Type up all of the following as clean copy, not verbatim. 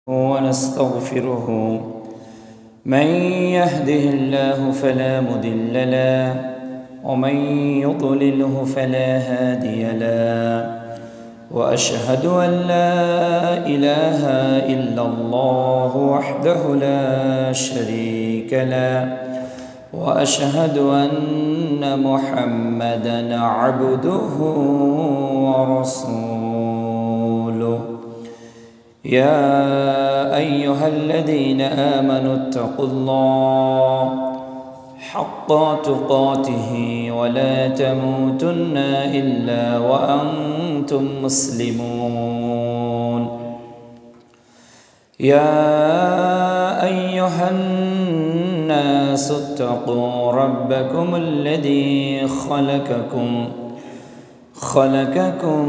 ونستغفره من يهده الله فلا مضل له ومن يضلله فلا هادي له وأشهد أن لا إله إلا الله وحده لا شريك له وأشهد أن محمدًا عبده ورسوله يا أيها الذين آمنوا اتقوا الله حق تقاته ولا تموتن إلا وأنتم مسلمون يا أيها الناس اتقوا ربكم الذي خلقكم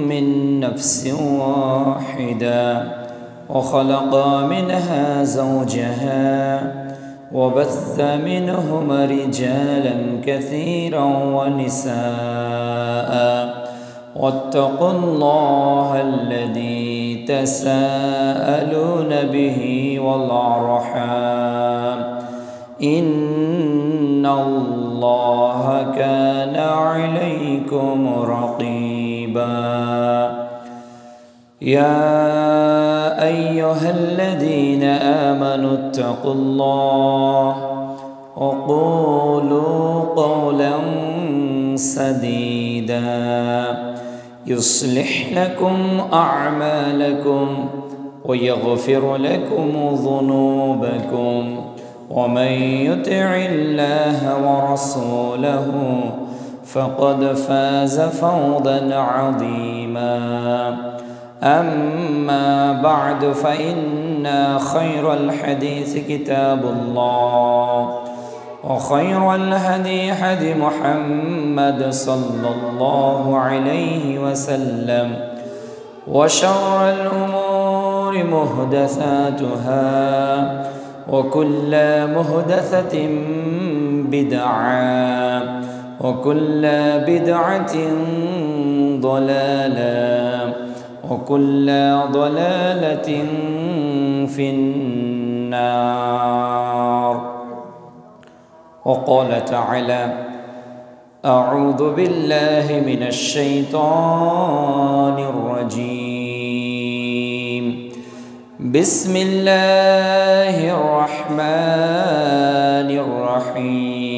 من نفس واحدة وخلق منها زوجها وبث منهما رجالا كثيرا ونساء واتقوا الله الذي تساءلون به والأرحام إن الله كان عليكم رقيبا يا أيها الذين آمنوا اتقوا الله وقولوا قولا سديدا يصلح لكم أعمالكم ويغفر لكم ذنوبكم ومن يطع الله ورسوله فقد فاز فوزا عظيما أما بعد فإن خير الحديث كتاب الله وخير الهدي هدي محمد صلى الله عليه وسلم وشر الأمور محدثاتها وكل محدثة بدعة وكل بدعة ضلالة وكل ضلالة في النار وقال تعالى أعوذ بالله من الشيطان الرجيم بسم الله الرحمن الرحيم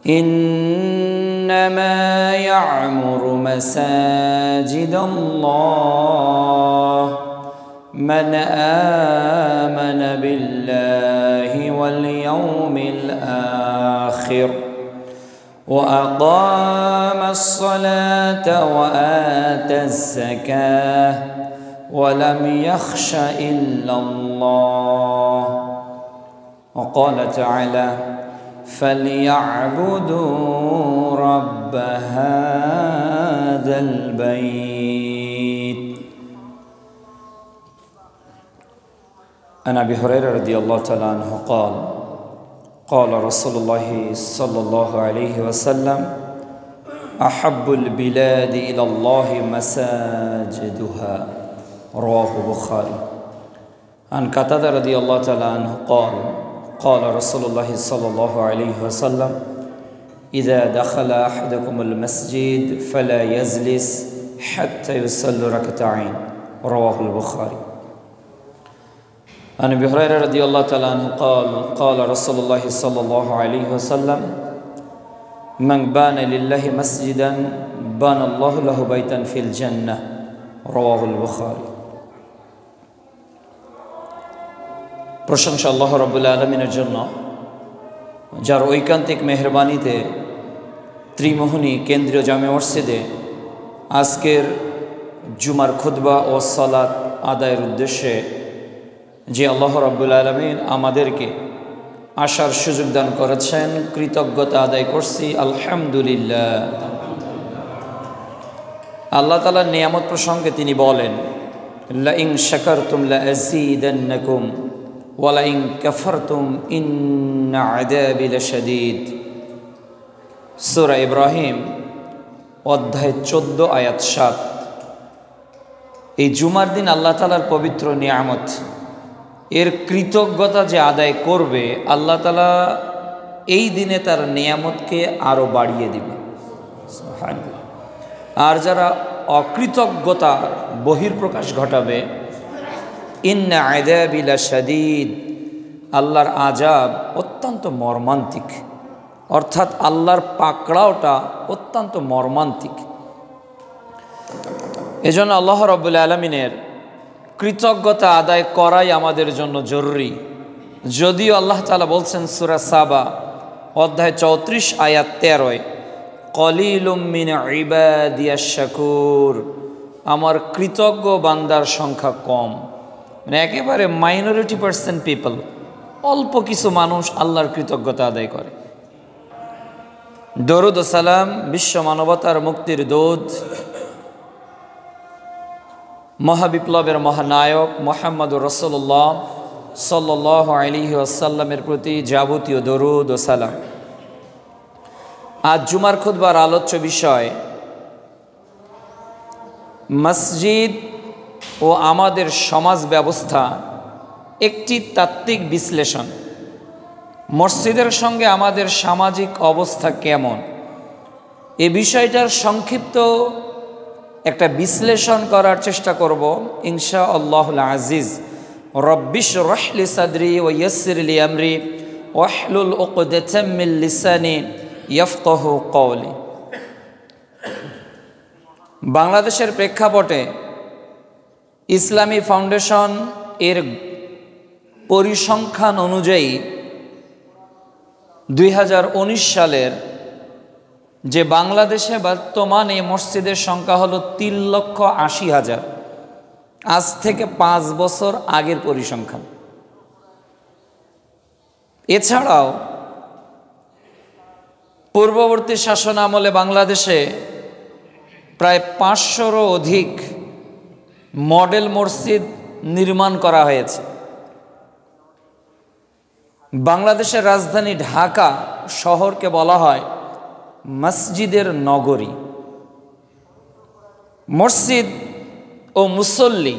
إنما يعمر مساجد الله من آمن بالله واليوم الآخر وأقام الصلاة وآتى الزكاة ولم يخش إلا الله وقال تعالى فليعبدوا رب هذا البيت عن أبي هريرة رضي الله تعالى عنه قال قال رسول الله صلى الله عليه وسلم أحب البلاد إلى الله مساجدها رواه البخاري عن قتادة رضي الله تعالى عنه قال قال رسول الله صلى الله عليه وسلم إذا دخل أحدكم المسجد فلا يجلس حتى يصلي ركعتين رواه البخاري عن أبي هريرة رضي الله تعالى عنه قال قال رسول الله صلى الله عليه وسلم من بان لله مسجدا بان الله له بيتا في الجنة رواه البخاري প্রশংসা আল্লাহ রাব্বুল আলামিনের জন্য যার ঐকান্তিক মেহেরবানিতে ত্রিমোহনী কেন্দ্রীয় জামে মসজিদে আজকের জুমার খুতবা ও সালাত আদায়ের উদ্দেশ্যে যে আল্লাহ রাব্বুল আলামিন আমাদেরকে আসার সুযোগ দান করেছেন কৃতজ্ঞতা আদায় করছি আলহামদুলিল্লাহ। আল্লাহ তাআলার নিয়ামত প্রসঙ্গে তিনি বলেন লা ইন শাকারতুম লা আযীদান্নাকুম ওয়া লা ইন কাফারতুম ইন্না আযাবি লাশাদীদ। সূরা ইব্রাহিম অধ্যায় 14 আয়াত 7। এই জুমার দিন আল্লাহ তাআলার পবিত্র নিয়ামত, এর কৃতজ্ঞতা যে আদায় করবে, আল্লাহ তাআলা এই দিনে তার নিয়ামতকে আরও বাড়িয়ে দিবে। আর যারা অকৃতজ্ঞতার বহির্প্রকাশ ঘটাবে, ইন্না আযাবি লাশাদীদ, আল্লাহর আযাব অত্যন্ত মর্মান্তিক, অর্থাৎ আল্লাহর পাকড়াওটা অত্যন্ত মর্মান্তিক। এজন্য আল্লাহ রাব্বুল আলামিনের কৃতজ্ঞতা আদায় করাই আমাদের জন্য জরুরি। যদিও আল্লাহ তাআলা বলছেন সূরা সাবা অধ্যায় 34 আয়াত 13, কলিলুম মিন ইবাদিয়াশ শাকুর, আমার কৃতজ্ঞ বান্দার সংখ্যা কম। মানে একেবারে মাইনরিটি পার্সেন্ট পিপল, অল্প কিছু মানুষ আল্লাহর কৃতজ্ঞতা আদায় করে। দরুদ ও সালাম বিশ্ব মানবতার মুক্তির দূত, মহাবিপ্লবের মহানায়ক মুহাম্মদুর রাসূলুল্লাহ সাল্লাল্লাহু আলাইহি ওয়াসাল্লামের প্রতি যাবতীয় দরুদ ও সালাম। আজ জুমার খুতবার আলোচ্য বিষয় মসজিদ ও আমাদের সমাজ ব্যবস্থা, একটি তাত্ত্বিক বিশ্লেষণ। মসজিদের সঙ্গে আমাদের সামাজিক অবস্থা কেমন, এ বিষয়টার সংক্ষিপ্ত একটা বিশ্লেষণ করার চেষ্টা করব ইনশাআল্লাহুল আজিজ। রব্বিশ রহলি সাদরি ওয়া ইয়াসসির লি আমরি ওয়াহলুল উকদাতাম মিন লিসানি ইয়াফকাহু কওলি। বাংলাদেশের প্রেক্ষাপটে ইসলামী ফাউন্ডেশন এর পরিসংখ্যান অনুযায়ী 2019 সালের যে বাংলাদেশে বর্তমানে মসজিদের সংখ্যা হলো 3,80,000, আজ থেকে 5 বছর আগের পরিসংখ্যান। এছাড়াও পূর্ববর্তী শাসন আমলে বাংলাদেশে প্রায় 500-রও অধিক মডেল মসজিদ নির্মাণ করা হয়েছে। বাংলাদেশের রাজধানী ঢাকা শহরকে বলা হয় মসজিদের নগরী। মসজিদ ও মুসল্লি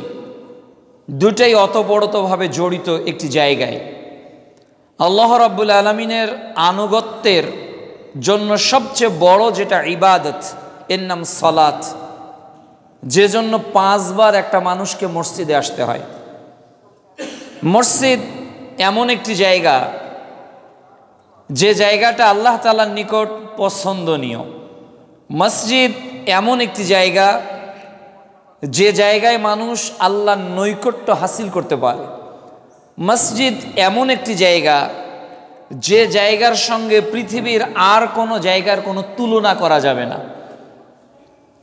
দুটাই অতপ্রতভাবে জড়িত একটি জায়গায়। আল্লাহ রাব্বুল আলামিনের আনুগত্যের জন্য সবচেয়ে বড় যেটা ইবাদত, এর নাম সালাত, যে জন্য 5 বার একটা মানুষকে মসজিদে আসতে হয়। মসজিদ এমন একটি জায়গা যে জায়গাটা আল্লাহ তাআলার নিকট পছন্দনীয়। মসজিদ এমন একটি জায়গা যে জায়গায় মানুষ আল্লাহর নৈকট্য হাসিল করতে পারে। মসজিদ এমন একটি জায়গা যে জায়গার সঙ্গে পৃথিবীর আর কোনো জায়গার কোনো তুলনা করা যাবে না।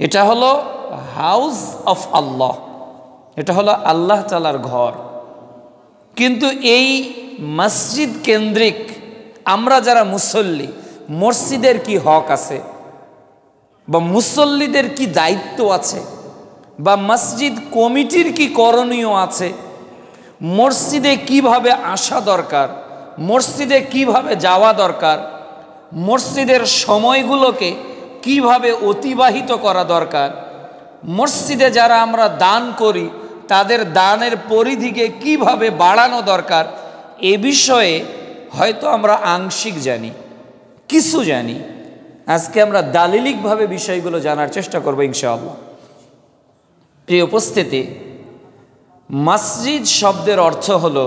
এটা হলো হাউস অফ আল্লাহ, এটা হলো আল্লাহ তাআলার ঘর। কিন্তু এই মসজিদ কেন্দ্রিক আমরা যারা মুসল্লি, মসজিদের কি হক আছে, বা মুসল্লিদের কি দায়িত্ব আছে, বা মসজিদ কমিটির কি করণীয় আছে, মসজিদে কিভাবে আসা দরকার, মসজিদে কিভাবে যাওয়া দরকার, মসজিদের সময়গুলোকে কিভাবে অতিবাহিত করা দরকার, মসজিদে যারা আমরা দান করি তাদের দানের পরিধিকে কিভাবে বাড়ানো দরকার, এ বিষয়ে হয়তো আমরা আংশিক জানি, কিছু জানি। আজকে আমরা দালিলিকভাবে বিষয়গুলো জানার চেষ্টা করব ইনশাআল্লাহ। প্রিয় উপস্থিতি, মসজিদ শব্দের অর্থ হলো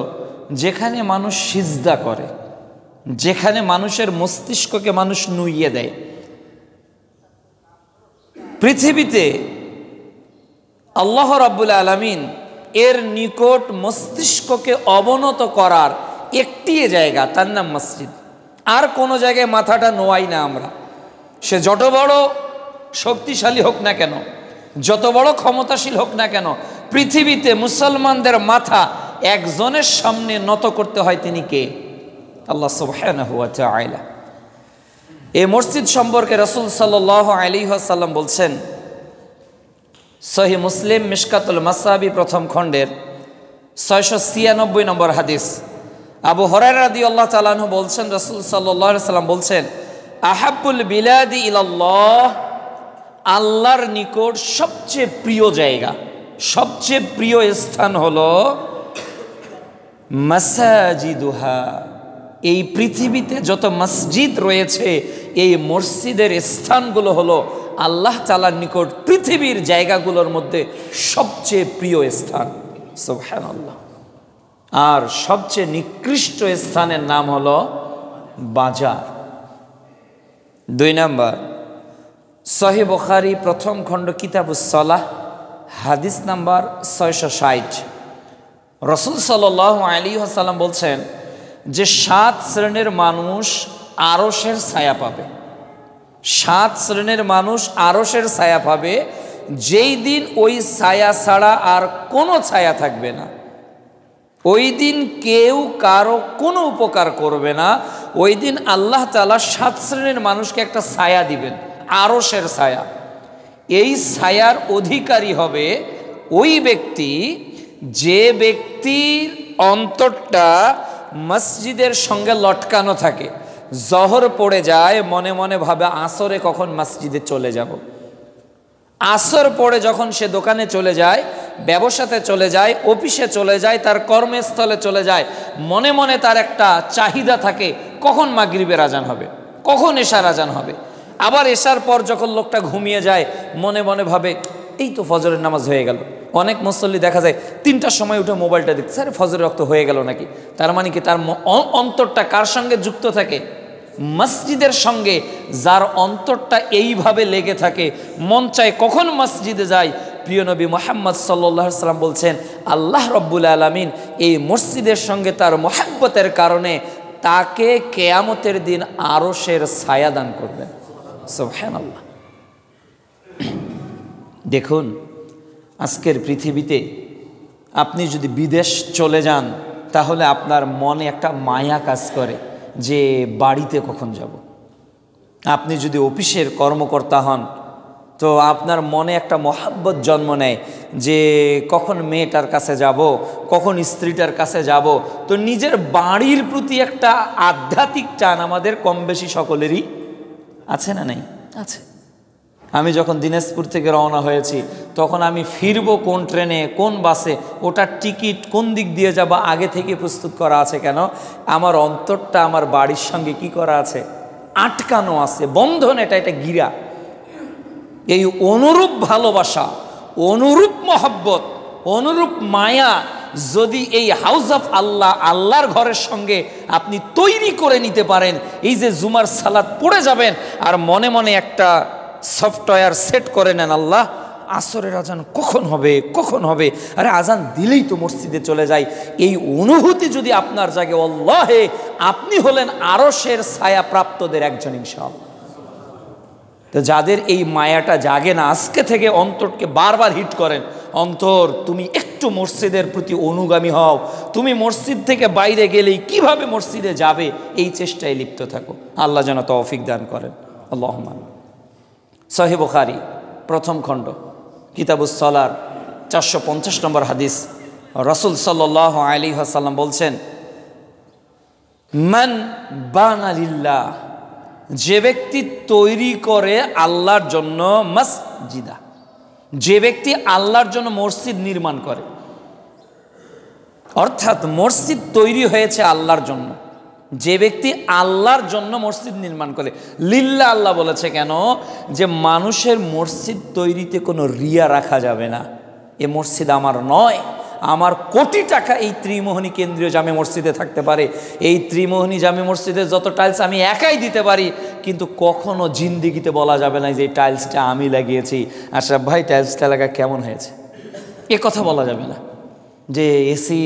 যেখানে মানুষ সিজদা করে, যেখানে মানুষের মস্তিষ্ককে মানুষ নুইয়ে দেয়। পৃথিবীতে আল্লাহ রাব্বুল আলামিন এর নিকট মস্তিষ্ককে অবনত করার একটি জায়গা, তার নাম মসজিদ। আর কোনো জায়গায় মাথাটা নোয়াই না আমরা। সে যত বড় শক্তিশালী হোক না কেন, যত বড় ক্ষমতাশীল হোক না কেন, পৃথিবীতে মুসলমানদের মাথা একজনের সামনে নত করতে হয়। তিনি কে? আল্লাহ সুবহানাহু ওয়া তাআলা। এই মসজিদ সম্পর্কে রাসূল সাল্লাল্লাহু আলাইহি ওয়াসাল্লাম বলছেন, সহিহ মুসলিম মিশকাতুল মাসাবি প্রথম খণ্ডের 696 নম্বর হাদিস, আবু হুরায়রা রাদিয়াল্লাহু তাআলা আনহু বলছেন, রাসূল সাল্লাল্লাহু আলাইহি ওয়াসাল্লাম বলছেন, আহাব্বুল বিলাদি ইলাল্লাহ, আল্লাহর নিকট সবচেয়ে প্রিয় জায়গা, সবচেয়ে প্রিয় স্থান হলো মাসাজিদুহা। এই পৃথিবীতে যত মসজিদ রয়েছে এই মসজিদের স্থানগুলো হলো আল্লাহ তাআলার নিকট পৃথিবীর জায়গাগুলোর মধ্যে সবচেয়ে প্রিয় স্থান। সুবহানাল্লাহ। আর সবচেয়ে নিকৃষ্ট স্থানের নাম হলো বাজার। 2 নাম্বার, সহিহ বুখারী প্রথম খণ্ড কিতাবুস সালাহ হাদিস নাম্বার 660। রাসূল সাল্লাল্লাহু আলাইহি ওয়াসাল্লাম বলছেন যে 7 শ্রেণীর মানুষ আরশের ছায়া পাবে। 7 শ্রেণীর মানুষ আরশের ছায়া পাবে, যেই দিন ওই ছায়া ছাড়া আর কোনো ছায়া থাকবে না। ওই দিন কেউ কারো কোনো উপকার করবে না। ওই দিন আল্লাহ তাআলা 7 শ্রেণীর মানুষকে একটা ছায়া দিবেন, আরশের ছায়া। এই ছায়ার অধিকারী হবে ওই ব্যক্তি যে ব্যক্তির অন্তরটা মসজিদের সঙ্গে লটকানো থাকে। জহর পড়ে যায়, মনে মনে ভাবে আসরে কখন মসজিদে চলে যাব। আসর পড়ে যখন সে দোকানে চলে যায়, ব্যবসাতে চলে যায়, অফিসে চলে যায়, তার কর্মস্থলে চলে যায়, মনে মনে তার একটা চাহিদা থাকে কখন মাগরিবের আজান হবে, কখন এশার আজান হবে। আবার এশার পর যখন লোকটা ঘুমিয়ে যায়, মনে মনে ভাবে এই তো ফজরের নামাজ হয়ে গেল। অনেক মুসল্লি দেখা যায় 3টার সময় উঠে মোবাইলটা দেখছে, আরে ফজরের ওয়াক্ত হয়ে গেল নাকি। তার মানে কি তার অন্তরটা কার সঙ্গে যুক্ত থাকে? মসজিদের সঙ্গে। যার অন্তরটা এইভাবে লেগে থাকে, মন চায় কখন মসজিদে যায়। প্রিয় নবী মুহাম্মদ সাল্লাল্লাহু আলাইহি ওয়াসাল্লাম বলছেন আল্লাহ রাব্বুল আলামিন এই মসজিদের সঙ্গে তার মহব্বতের কারণে তাকে কিয়ামতের দিন আরশের ছায়া দান করবেন। সুবহানাল্লাহ। দেখুন, আজকের পৃথিবীতে আপনি যদি বিদেশ চলে যান তাহলে আপনার মনে একটা মায়া কাজ করে যে বাড়িতে কখন যাব। আপনি যদি অফিসের কর্মকর্তা হন তো আপনার মনে একটা মহাব্বত জন্ম নেয় যে কখন মেয়েটার কাছে যাব, কখন স্ত্রীটার কাছে যাব। তো নিজের বাড়ির প্রতি একটা আধ্যাত্মিক টান আমাদের কম বেশি সকলেরই আছে না নাই? আছে। আমি যখন দিনাজপুর থেকে রওনা হয়েছি তখন আমি ফিরবো কোন ট্রেনে, কোন বাসে, ওটার টিকিট কোন দিক দিয়ে যাব আগে থেকে প্রস্তুত করা আছে। কেন? আমার অন্তরটা আমার বাড়ির সঙ্গে কি করা আছে? আটকানো আছে, বন্ধন। এটা গিরা। এই অনুরূপ ভালোবাসা, অনুরূপ মহব্বত, অনুরূপ মায়া যদি এই হাউস অফ আল্লাহ, আল্লাহর ঘরের সঙ্গে আপনি তৈরি করে নিতে পারেন, এই যে জুমার সালাত পড়ে যাবেন আর মনে মনে একটা সফটওয়্যার সেট করে নেন, আল্লাহ আসরের আজান কখন হবে, কখন হবে, আরে আজান দিলেই তো মসজিদে চলে যাই। এই অনুভূতি যদি আপনার জাগে, আল্লাহে আপনি হলেন আরশের ছায়া প্রাপ্তদের একজন ইনশাআল্লাহ। তো যাদের এই মায়াটা জাগে না, আজকে থেকে অন্তরকে বারবার হিট করেন, অন্তর তুমি একটু মসজিদের প্রতি অনুগামী হও। তুমি মসজিদ থেকে বাইরে গেলেই কিভাবে মসজিদে যাবে এই চেষ্টায় লিপ্ত থাকো। আল্লাহ যেন তৌফিক দান করেন। আল্লাহুম্মা। সহিহ বুখারী প্রথম খণ্ড কিতাবুস সালার 450 নম্বর হাদিস। রাসূল সাল্লাল্লাহু আলাইহি ওয়াসাল্লাম বলছেন, মান বানা লিল্লাহ, যে ব্যক্তি তৈরি করে আল্লাহর জন্য মসজিদা, যে ব্যক্তি আল্লাহর জন্য মসজিদ নির্মাণ করে, অর্থাৎ মসজিদ তৈরি হয়েছে আল্লাহর জন্য। যে ব্যক্তি আল্লাহর জন্য মসজিদ নির্মাণ করে, লিল্লাহ আল্লাহ বলেছে কেন? যে মানুষের মসজিদ তৈরিতে কোনো রিয়া রাখা যাবে না। এ মসজিদ আমার নয়, আমার কোটি টাকা এই ত্রিমোহনী কেন্দ্রীয় জামে মসজিদে থাকতে পারে, এই ত্রিমোহনী জামে মসজিদের যত টাইলস আমি একাই দিতে পারি, কিন্তু কখনো জিন্দিগিতে বলা যাবে না যে এই টাইলসটা আমি লাগিয়েছি। আশরাফ ভাই টাইলসটা লাগা কেমন হয়েছে, এ কথা বলা যাবে না। যে এসি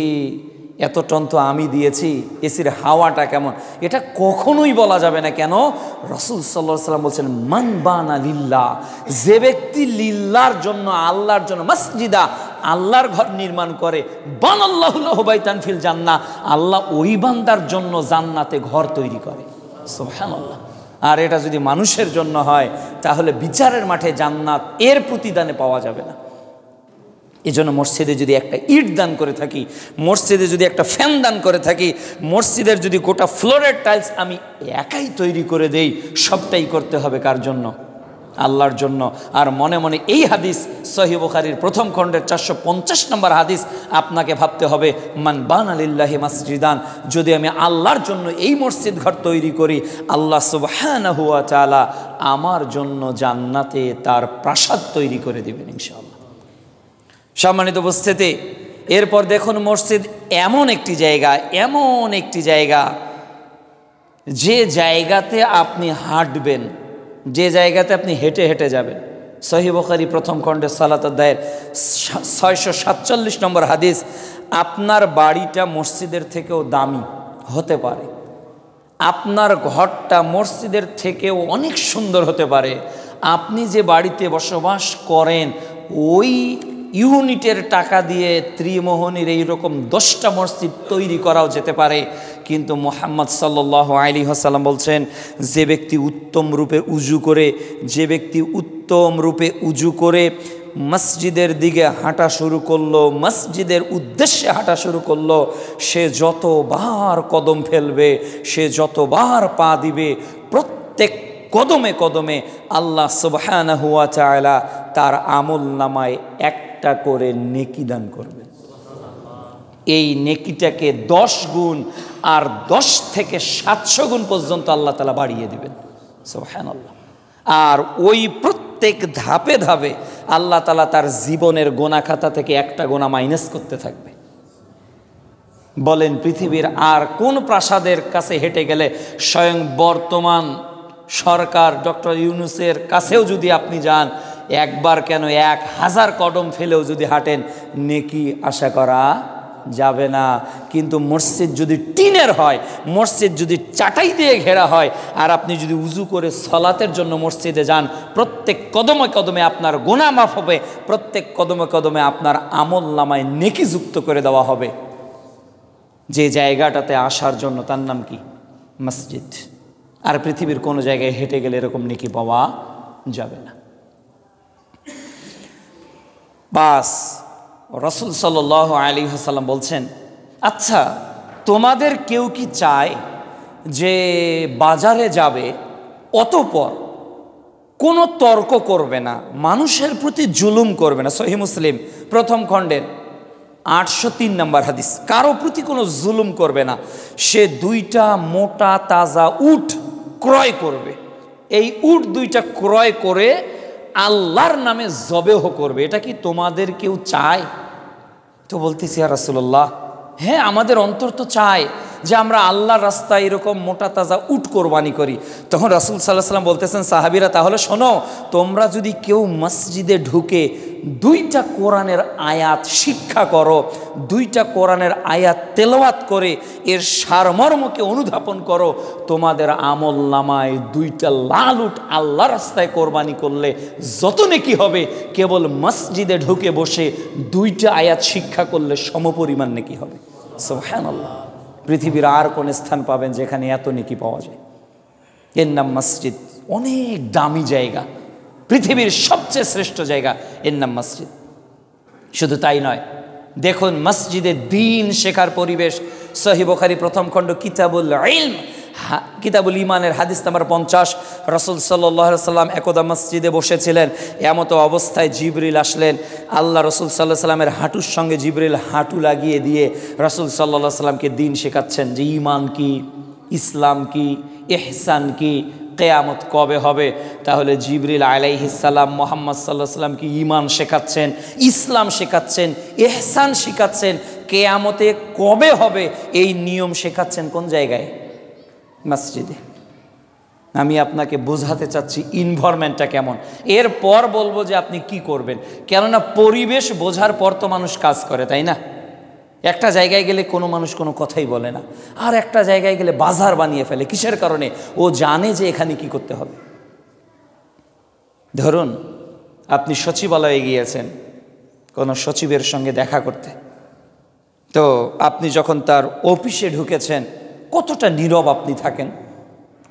এত টন তো আমি দিয়েছি, এসির হাওয়াটা কেমন, এটা কখনোই বলা যাবে না। কেন? রাসূল সাল্লাল্লাহু আলাইহি ওয়াসাল্লাম বলছেন, মান বানা লিল্লাহ, যে ব্যক্তি লিল্লাহর জন্য, আল্লাহর জন্য মসজিদা, আল্লাহর ঘর নির্মাণ করে, বানাল্লাহু লাহু বাইতান ফিল জান্নাহ, আল্লাহ ওই বান্দার জন্য জান্নাতে ঘর তৈরি করে। সুবহানাল্লাহ। আর এটা যদি মানুষের জন্য হয় তাহলে বিচারের মাঠে জান্নাত এর প্রতিদানে পাওয়া যাবে না। এজন্য মসজিদে যদি একটা ইট দান করে থাকি, মসজিদে যদি একটা ফ্যান দান করে থাকি, মসজিদের যদি গোটা ফ্লোরের টাইলস আমি একাই তৈরি করে দেই, সবটাই করতে হবে কার জন্য? আল্লাহর জন্য। আর মনে মনে এই হাদিস সহিহ বুখারীর প্রথম খণ্ডের 450 নম্বর হাদিস আপনাকে ভাবতে হবে, মান বানা লিল্লাহি মাসজিদান, যদি আমি আল্লাহর জন্য এই মসজিদ ঘর তৈরি করি, আল্লাহ সুবহানাহু ওয়া তাআলা আমার জন্য জান্নাতে তার প্রাসাদ তৈরি করে দিবেন ইনশাআল্লাহ। সম্মানিত উপস্থিতি, এরপর দেখুন মসজিদ এমন একটি জায়গা যে জায়গাতে আপনি হাঁটবেন, যে জায়গাতে আপনি হেঁটে হেঁটে যাবেন। সহিহ বুখারী প্রথম খণ্ডের সালাত অধ্যায়ের 647 নম্বর হাদিস, আপনার বাড়িটা মসজিদের থেকেও দামি হতে পারে, আপনার ঘরটা মসজিদের থেকেও অনেক সুন্দর হতে পারে। আপনি যে বাড়িতে বসবাস করেন ওই ইউনিটের টাকা দিয়ে ত্রিমোহনীর এইরকম 10টা মসজিদ তৈরি করাও যেতে পারে। কিন্তু মুহাম্মদ সাল্লাল্লাহু আলাইহি ওয়াসাল্লাম বলছেন, যে ব্যক্তি উত্তম রূপে উজু করে মসজিদের দিকে হাঁটা শুরু করলো, মসজিদের উদ্দেশ্যে হাঁটা শুরু করলো, সে যতবার কদম ফেলবে, সে যতবার পা দিবে, প্রত্যেক কদমে কদমে আল্লাহ সুবহানাহু ওয়া তাআলা তার আমল নামায় একটা করে নেকি দান করবেন। এই নেকিটাকে 10 গুণ আর 10 থেকে 700 গুণ পর্যন্ত আল্লাহ তাআলা বাড়িয়ে দিবেন, সুবহানাল্লাহ। আর ওই প্রত্যেক ধাপে ধাপে আল্লাহ তাআলা তার জীবনের গোনা খাতা থেকে একটা গোনা মাইনাস করতে থাকবে। বলেন, পৃথিবীর আর কোন প্রাসাদের কাছে হেঁটে গেলে, স্বয়ং বর্তমান সরকার ডক্টর ইউনূসের কাছেও যদি আপনি যান, একবার কেন 1000 কদম ফেলেও যদি হাঁটেন, নেকি আশা করা যাবে না। কিন্তু মসজিদ যদি টিনের হয়, মসজিদ যদি চাটাই দিয়ে ঘেরা হয়, আর আপনি যদি উজু করে সলাতের জন্য মসজিদে যান, প্রত্যেক কদমে কদমে আপনার গুনাহ মাফ হবে, প্রত্যেক কদমে কদমে আপনার আমল নামায় নেকি যুক্ত করে দেওয়া হবে। যে জায়গাটাতে আসার জন্য তার নাম কি? মসজিদ। আর পৃথিবীর কোনো জায়গায় হেঁটে গেলে এরকম নেকি পাওয়া যাবে না। বাস রাসূল সাল্লাল্লাহু আলাইহি ওয়াসাল্লাম বলছেন, আচ্ছা তোমাদের কেউ কি চায় যে বাজারে যাবে, অতঃপর কোনো তর্ক করবে না, মানুষের প্রতি জুলুম করবে না? সহিহ মুসলিম প্রথম খণ্ডের 803 নম্বর হাদিস, কারো প্রতি কোনো জুলুম করবে না, সে 2টা মোটা তাজা উট ক্রয় করবে, এই উট 2টা ক্রয় করে আল্লাহর নামে জবেহ করবে। এটা কি তোমাদের কেউ চায়? তো বলতেছি, ইয়া রাসূলুল্লাহ, হ্যাঁ আমাদের অন্তর তো চায় যে আমরা আল্লাহর রাস্তায় এরকম মোটা তাজা উট কোরবানি করি। তখন রাসূল সাল্লাল্লাহু আলাইহি ওয়াসাল্লাম বলতেছেন, সাহাবীরা তাহলে শোনো, তোমরা যদি কেউ মসজিদে ঢুকে 2টা কোরআনের আয়াত শিক্ষা করো, 2টা কোরআনের আয়াত তেলাওয়াত করে এর সারমর্মকে অনুধাবন করো, তোমাদের আমল নামায় 2টা লাল উট আল্লাহর রাস্তায় কোরবানি করলে যত নেকি হবে, কেবল মসজিদে ঢুকে বসে 2টা আয়াত শিক্ষা করলে সমপরিমাণ নেকি হবে। সুবহানাল্লাহ। পৃথিবীর আর কোন স্থান পাবেন যেখানে এত নেকি পাওয়া যায়? এর নাম মসজিদ। অনেক দামি জায়গা, পৃথিবীর সবচেয়ে শ্রেষ্ঠ জায়গা, এর নাম মসজিদ। শুধু তাই নয়, দেখুন মসজিদে দ্বীন শেখার পরিবেশ। সহিহ বুখারী প্রথম খণ্ড কিতাবুল ঈমানের হাদিস নাম্বার 50, রাসূল সাল্লাল্লাহু আলাইহি ওয়াসাল্লাম একদা মসজিদে বসেছিলেন, এমতো অবস্থায় জিবরিল আসলেন। আল্লাহ রাসূল সাল্লাল্লাহু আলাইহি ওয়াসাল্লামের হাঁটুর সঙ্গে জিবরিল হাঁটু লাগিয়ে দিয়ে রাসূল সাল্লাল্লাহু আলাইহি ওয়াসাল্লামকে দ্বীন শেখাচ্ছেন, যে ঈমান কি, ইসলাম কি, ইহসান কি, কিয়ামত কবে হবে। তাহলে জিবরিল আলাইহিস সালাম মুহাম্মদ সাল্লাল্লাহু আলাইহি ওয়াসাল্লামকে ঈমান শেখাচ্ছেন, ইসলাম শেখাচ্ছেন, ইহসান শেখাচ্ছেন, কিয়ামতে কবে হবে এই নিয়ম শেখাচ্ছেন কোন জায়গায়? মসজিদে। আমি আপনাকে বোঝাতে চাচ্ছি এনভায়রনমেন্টটা কেমন, এরপর বলবো যে আপনি কি করবেন। কেননা পরিবেশ বোঝার পর তো মানুষ কাজ করে, তাই না? একটা জায়গায় গেলে কোনো মানুষ কোনো কথাই বলে না, আর একটা জায়গায় গেলে বাজার বানিয়ে ফেলে। কিসের কারণে? ও জানে যে এখানে কি করতে হবে। ধরুন আপনি সচিবালয়ে গিয়েছেন কোনো সচিবের সঙ্গে দেখা করতে, তো আপনি যখন তার অফিসে ঢুকেছেন, কতটা নীরব আপনি থাকেন,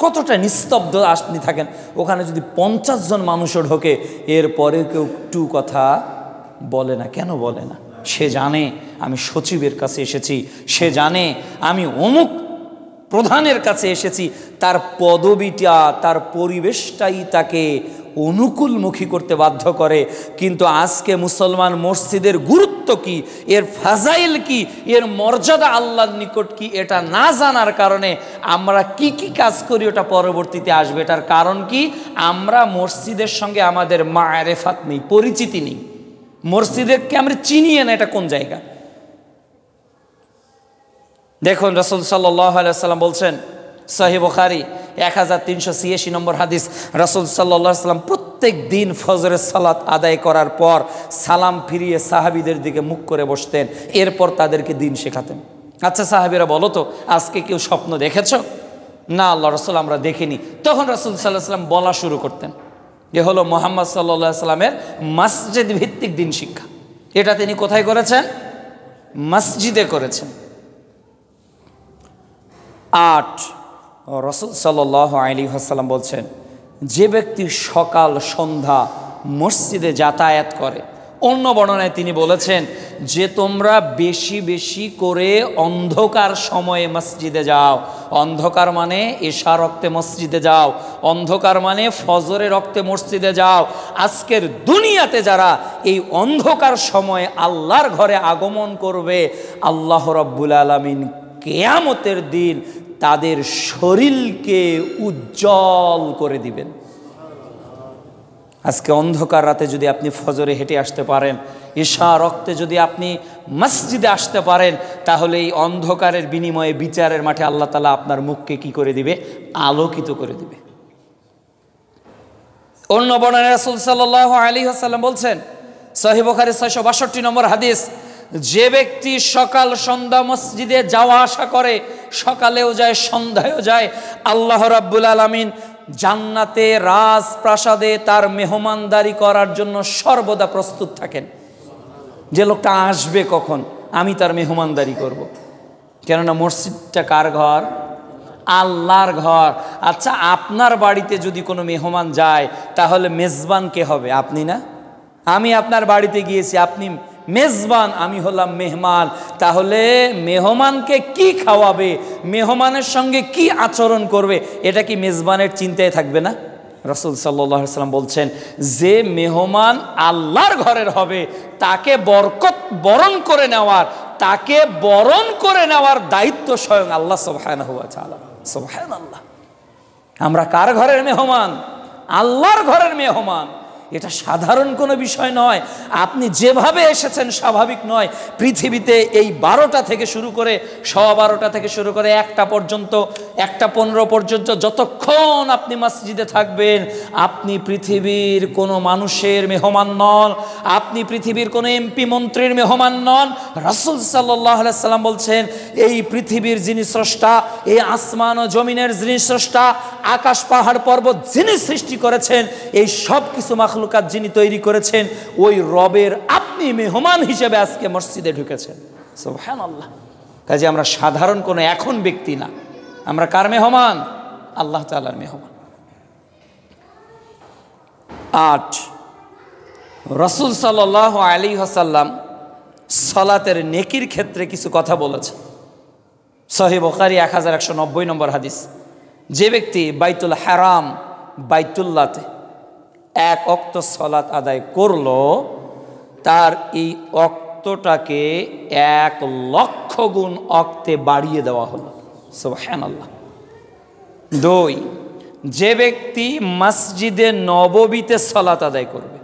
কতটা নিস্তব্ধ আপনি থাকেন। ওখানে যদি 50 জন মানুষও ঢোকে, এরপরে কেউ একটু কথা বলে না। কেন বলে না? সে জানে আমি সচিবের কাছে এসেছি, সে জানে আমি অমুক প্রধানের কাছে এসেছি। তার পদবিটা, তার পরিবেশটাই তাকে অনুকূলমুখী করতে বাধ্য করে। কিন্তু আজকে মুসলমান মসজিদের গুরুত্ব কি, এর ফাজাইল কি, এর মর্যাদা আল্লাহর নিকট কি, এটা না জানার কারণে আমরা কি কি কাজ করি ওটা পরবর্তীতে আসবে। এটার কারণ কি, আমরা মসজিদের সঙ্গে আমাদের মারেফাত নেই, পরিচিতি নেই। মসজিদকে আমরা চিনিয়ে না এটা কোন জায়গা। দেখুন রাসূল সাল্লাল্লাহু আলাইহি ওয়াসাল্লাম বলছেন, সহিহ বুখারী 1386 নম্বর হাদিস, রাসূল সাল্লাল্লাহু আলাইহি ওয়াসাল্লাম প্রত্যেক দিন ফজরের সালাত আদায় করার পর সালাম ফিরিয়ে সাহাবীদের দিকে মুখ করে বসতেন, এরপর তাদেরকে দিন শেখাতেন। আচ্ছা সাহাবীরা বলো তো, আজকে কেউ স্বপ্ন দেখেছ? না আল্লাহ রাসূল আমরা দেখিনি। তখন রাসূল সাল্লাল্লাহু আলাইহি ওয়াসাল্লাম বলা শুরু করতেন, এ হলো মুহাম্মদ সাল্লাল্লাহু আলাইহি ওয়াসাল্লামের মসজিদ ভিত্তিক দিন শিক্ষা। এটা তিনি কোথায় করেছেন? মসজিদে করেছেন। 8, রাসূল সাল্লাল্লাহু আলাইহি ওয়াসাল্লাম বলছেন, যে ব্যক্তি সকাল সন্ধ্যা মসজিদে যাতায়াত করে, অন্য বর্ণনায় তিনি বলেছেন যে তোমরা বেশি বেশি করে অন্ধকার সময়ে মসজিদে যাও। অন্ধকার মানে এশা রক্তে মসজিদে যাও, অন্ধকার মানে ফজরে রক্তে মসজিদে যাও। আজকের দুনিয়াতে যারা এই অন্ধকার সময়ে আল্লাহর ঘরে আগমন করবে, আল্লাহ রাব্বুল আলামিন কিয়ামতের দিন তাদের শরীরকে উজ্জ্বল করে দিবেন। আজকে অন্ধকার রাতে যদি আপনি ফজরে হেঁটে আসতে পারেন, ঈশা রক্তে যদি আপনি মসজিদে আসতে পারেন, তাহলে এই অন্ধকারের বিনিময়ে বিচারের মাঠে আল্লাহ তাআলা আপনার মুখকে কি করে দিবে? আলোকিত করে দিবে। অন্য বর্ণনায় রাসূল সাল্লাল্লাহু আলাইহি ওয়াসাল্লাম বলছেন, সহিহ বুখারী 662 নম্বর হাদিস, যে ব্যক্তি সকাল সন্ধ্যা মসজিদে যাওয়া আসা করে, সকালেও যায় সন্ধ্যায়ও যায়, আল্লাহ রাব্বুল আলামিন জান্নাতে রাজপ্রাসাদে তার মেহমানদারি করার জন্য সর্বদা প্রস্তুত থাকেন। যে লোকটা আসবে কখন, আমি তার মেহমানদারি করব। কেননা মসজিদটা কার ঘর? আল্লাহর ঘর। আচ্ছা, আপনার বাড়িতে যদি কোনো মেহমান যায়, তাহলে মেজবান কে হবে? আপনি না? আমি আপনার বাড়িতে গিয়েছি, আপনি মেজবান, আমি হলাম মেহমান। তাহলে মেহমানকে কি খাওয়াবে, মেহমানের সঙ্গে কি আচরণ করবে, এটা কি মেজবানের চিন্তায় থাকবে না? রাসূল সাল্লাল্লাহু আলাইহি ওয়াসাল্লাম বলছেন, যে মেহমান আল্লাহর ঘরের হবে, তাকে বরকত বরণ করে নেওয়ার, তাকে বরণ করে নেওয়ার দায়িত্ব স্বয়ং আল্লাহ সুবহানাহু ওয়া তাআলা। সুবহানাল্লাহ। আমরা কার ঘরের মেহমান? আল্লাহর ঘরের মেহমান। এটা সাধারণ কোনো বিষয় নয়। আপনি যেভাবে এসেছেন স্বাভাবিক নয়। পৃথিবীতে এই 12টা থেকে শুরু করে 12:15 থেকে শুরু করে 1টা পর্যন্ত, 1টা 15 পর্যন্ত যতক্ষণ আপনি মসজিদে থাকবেন, আপনি পৃথিবীর কোনো মানুষের মেহমান নন, আপনি পৃথিবীর কোনো এমপি মন্ত্রীর মেহমান নন। রাসূল সাল্লাল্লাহু আলাইহি ওয়াসাল্লাম বলছেন, এই পৃথিবীর যিনি স্রষ্টা, এই আসমান ও জমিনের যিনি স্রষ্টা, আকাশ পাহাড় পর্বত যিনি সৃষ্টি করেছেন, এই সব কিছু মাখলুকাত যিনি তৈরি করেছেন, ওই রবের আপনি মেহমান হিসেবে আজকে মসজিদে ঢুকেছেন। সুবহানাল্লাহ। কাজে আমরা সাধারণ কোনো এখন ব্যক্তি না, আমরা কার মেহমান? আল্লাহ তাআলার মেহমান। 8, রাসূল সাল্লাল্লাহু আলাইহি ওয়াসাল্লাম সালাতের নেকির ক্ষেত্রে কিছু কথা বলেছেন। সহিহ বুখারী 1190 নম্বর হাদিস, যে ব্যক্তি বাইতুল হারাম, বাইতুল্লাহতে 1 ওয়াক্ত সালাত আদায় করলো, তার এই ওয়াক্তটাকে 1,00,000 গুণ ওয়াক্তে বাড়িয়ে দেওয়া হলো। সুবহানাল্লাহ। 2, যে ব্যক্তি মসজিদে নববীতে সালাত আদায় করবে,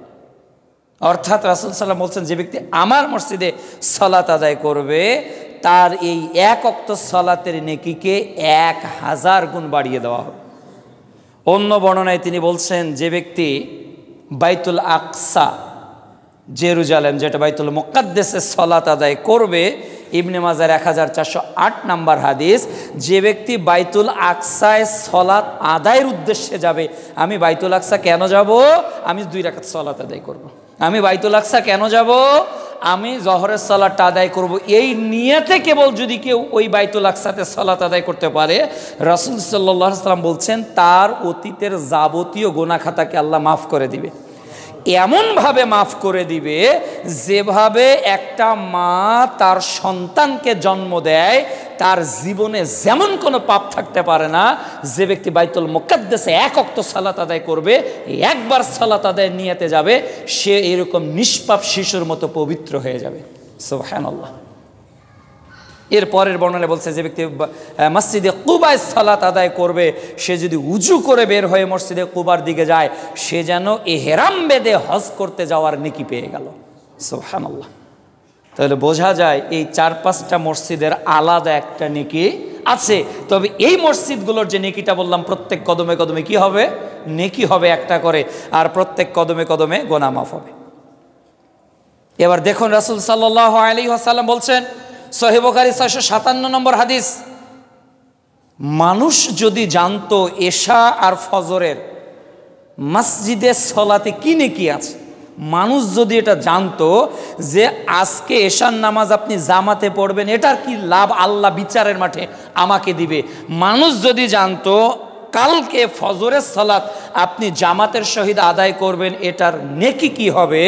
অর্থাৎ রাসূল সাল্লাল্লাহু আলাইহি ওয়াসাল্লাম বলছেন, যে ব্যক্তি আমার মসজিদে সালাত আদায় করবে, তার এই 1 ওয়াক্ত সালাতের নেকিকে 1000 গুণ বাড়িয়ে দেওয়া হবে। অন্য বর্ণনায় তিনি বলছেন, যে ব্যক্তি বাইতুল আকসা, জেরুজালেম যেটা বাইতুল মুকাদ্দাসে সালাত আদায় করবে, ইবনে মাজার 1408 নম্বর হাদিস, যে ব্যক্তি বাইতুল আকসায় সালাত আদায়ের উদ্দেশ্যে যাবে, আমি বাইতুল আকসা কেন যাব? আমি 2 রাকাত সালাত আদায় করব। আমি বাইতুল আকসা কেন যাব? আমি জহরের সালাতটা আদায় করব। এই নিয়তে কেবল যদি কেউ ওই বাইতুল আকসাতে সালাত আদায় করতে পারে, রাসূল সাল্লাল্লাহু আলাইহি ওয়াসাল্লাম বলছেন, তার অতীতের যাবতীয় গুনাহ খাতাকে আল্লাহ মাফ করে দিবে। এমনভাবে মাফ করে দিবে যেভাবে একটা মা তার সন্তানকে জন্ম দেয়, তার জীবনে যেমন কোনো পাপ থাকতে পারে না। যে ব্যক্তি বাইতুল মুকাদ্দাসে এক ওয়াক্ত সালাত আদায় করবে, একবার সালাত আদায় নিয়তে যাবে, সে এরকম নিষ্পাপ শিশুর মতো পবিত্র হয়ে যাবে। সুবহানাল্লাহ। এর পরের বর্ণনায় বলছে, যে ব্যক্তি মসজিদে কুবায় সালাত আদায় করবে, সে যদি উজু করে বের হয়ে মসজিদে কুবার দিকে যায়, সে যেন ইহরাম বেঁধে হজ করতে যাওয়ার নেকি পেয়ে গেল। সুবহানাল্লাহ। তাহলে বোঝা যায় এই 4-5টা মসজিদের আলাদা একটা নেকি আছে। তবে এই মসজিদগুলোর যে নেকিটা বললাম, প্রত্যেক কদমে কদমে কি হবে? নেকি হবে একটা করে, আর প্রত্যেক কদমে কদমে গুনাহ মাফ হবে। এবার দেখুন, রাসূল সাল্লাল্লাহু আলাইহি ওয়াসাল্লাম বলছেন, সহিহ বুখারী 657 নম্বর হাদিস, মানুষ যদি জানতো এশা আর ফজরের মসজিদে সলাতে কি নেকি আছে, মানুষ যদি এটা জানতো যে আজকে এশার নামাজ আপনি জামাতে পড়বেন, এটার কি লাভ আল্লাহ বিচারের মাঠে আমাকে দিবে, মানুষ যদি জানতো কালকে ফজরের সালাত আপনি জামাতের সহিত আদায় করবেন, এটার নেকি কি হবে,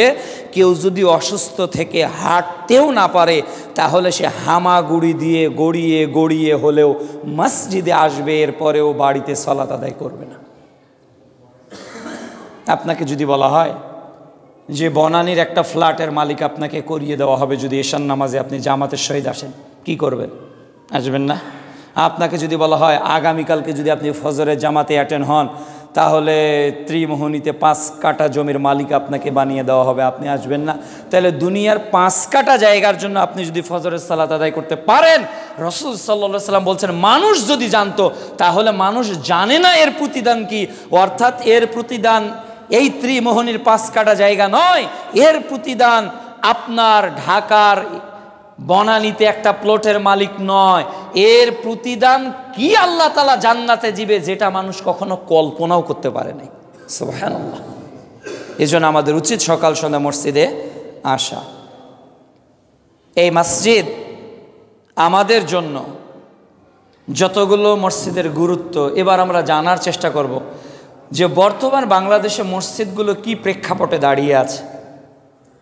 কেউ যদি অসুস্থ থেকে হাঁটতেও না পারে, তাহলে সে হামাগুড়ি দিয়ে গড়িয়ে গড়িয়ে হলেও মসজিদে আসবে, এরপরেও বাড়িতে সালাত আদায় করবে না। আপনাকে যদি বলা হয় যে বনানীর একটা ফ্ল্যাটের মালিক আপনাকে করিয়ে দেওয়া হবে যদি এশার নামাজে আপনি জামাতের সহিত আসেন, কি করবেন? আসবেন না? আপনাকে যদি বলা হয় আগামীকালকে যদি আপনি ফজরের জামাতে অ্যাটেন্ড হন, তাহলে ত্রিমোহনীতে 5 কাঠা জমির মালিক আপনাকে বানিয়ে দেওয়া হবে, আপনি আসবেন না? তাহলে দুনিয়ার 5 কাঠা জায়গার জন্য আপনি যদি ফজরের সালাত আদায় করতে পারেন, রাসূল সাল্লাল্লাহু আলাইহি ওয়াসাল্লাম বলছেন, মানুষ যদি জানতো, তাহলে মানুষ জানে না এর প্রতিদান কি, অর্থাৎ এর প্রতিদান এই ত্রিমোহনীর 5 কাঠা জায়গা নয়, এর প্রতিদান আপনার ঢাকার বনানীতে একটা প্লটের মালিক নয়, এর প্রতিদান কি আল্লাহ তাআলা জান্নাতে দিবে, যেটা মানুষ কখনো কল্পনাও করতে পারে নাই। সুবহানাল্লাহ। এজন্য আমাদের উচিত সকাল সন্ধ্যা মসজিদে আসা। এই মসজিদ আমাদের জন্য যতগুলো মসজিদের গুরুত্ব, এবার আমরা জানার চেষ্টা করব যে বর্তমান বাংলাদেশে মসজিদগুলো কি প্রেক্ষাপটে দাঁড়িয়ে আছে।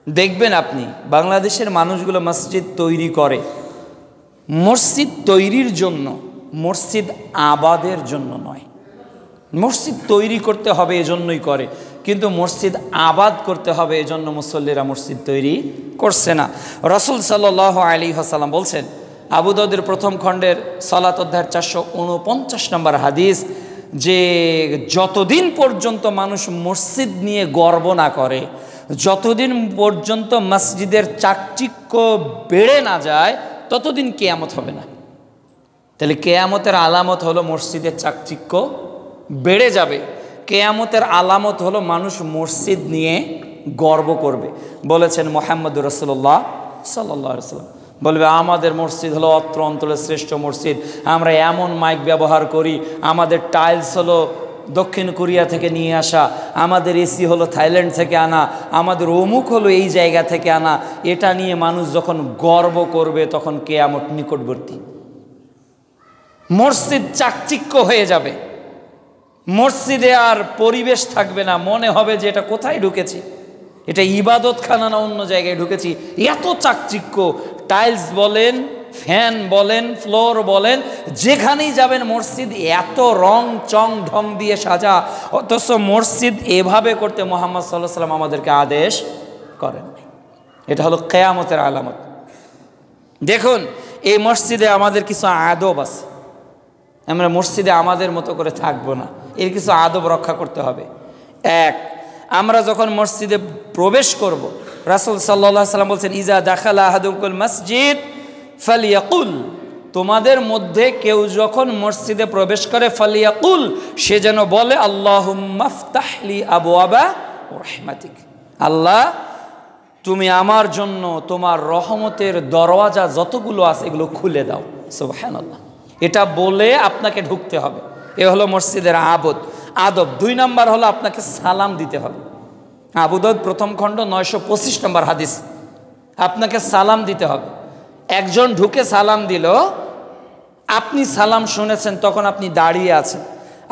দেখবেন আপনি বাংলাদেশের মানুষগুলো মসজিদ তৈরি করে মসজিদ তৈরির জন্য, মসজিদ আবাদের জন্য নয়। মসজিদ তৈরি করতে হবে এজন্যই করে, কিন্তু মসজিদ আবাদ করতে হবে এজন্য মুসল্লিরা মসজিদ তৈরি করছে না। রাসূল সাল্লাল্লাহু আলাইহি ওয়াসাল্লাম বলছেন, আবু দাউদের প্রথম খণ্ডের সালাত অধ্যায়ের 449 নম্বর হাদিস, যে যতদিন পর্যন্ত মানুষ মসজিদ নিয়ে গর্ব না করে, যতদিন পর্যন্ত মসজিদের চাকচিক্য বেড়ে না যায়, ততদিন কিয়ামত হবে না। তাহলে কিয়ামতের আলামত হলো মসজিদের চাকচিক্য বেড়ে যাবে। কিয়ামতের আলামত হলো মানুষ মসজিদ নিয়ে গর্ব করবে। বলেছেন মুহাম্মদুর রাসূলুল্লাহ সাল্লাল্লাহু আলাইহি ওয়াসাল্লাম, বলবে আমাদের মসজিদ হলো অত্র অঞ্চলের শ্রেষ্ঠ মসজিদ, আমরা এমন মাইক ব্যবহার করি, আমাদের টাইলস হলো দক্ষিণ কোরিয়া থেকে নিয়ে আসা, আমাদের এসি হলো থাইল্যান্ড থেকে আনা, আমাদের অমুক হলো এই জায়গা থেকে আনা। এটা নিয়ে মানুষ যখন গর্ব করবে, তখন কিয়ামত নিকটবর্তী। মসজিদ চাকচিক্য হয়ে যাবে, মসজিদে আর পরিবেশ থাকবে না, মনে হবে যে এটা কোথায় ঢুকেছি, এটা ইবাদতখানা না অন্য জায়গায় ঢুকেছি। এত চাকচিক্য, টাইলস বলেন, ফ্যান বলেন, ফ্লোর বলেন, যেখানেই যাবেন মসজিদ এত রং চং ঢং দিয়ে সাজা। অথচ মসজিদ এভাবে করতে মুহাম্মদ সাল্লাল্লাহু আলাইহি ওয়াসাল্লাম আমাদেরকে আদেশ করেন। এটা হলো কিয়ামতের আলামত। দেখুন, এই মসজিদে আমাদের কিছু আদব আছে, আমরা মসজিদে আমাদের মতো করে থাকবো না, এর কিছু আদব রক্ষা করতে হবে। এক, আমরা যখন মসজিদে প্রবেশ করব, রাসূল সাল্লাল্লাহু আলাইহি ওয়াসাল্লাম বলছেন, ইজা দাখালা আহাদুকুল মসজিদ ফালিয়াকুল, তোমাদের মধ্যে কেউ যখন মসজিদে প্রবেশ করে, ফালিয়াকুল, সে যেন বলে, আল্লাহুম্মা ফতাহলি আবওয়াবা রাহমাতিক, আল্লাহ তুমি আমার জন্য তোমার রহমতের দরওয়াজা যতগুলো আছে এগুলো খুলে দাও। সুবহানাল্লাহ। এটা বলে আপনাকে ঢুকতে হবে। এ হলো মসজিদের আদব। 2 নম্বর হলো আপনাকে সালাম দিতে হবে। আবু দাউদ প্রথম খণ্ড 925 নম্বর হাদিস, আপনাকে সালাম দিতে হবে। একজন ঢুকে সালাম দিল, আপনি সালাম শুনেছেন, তখন আপনি দাঁড়িয়ে আছেন।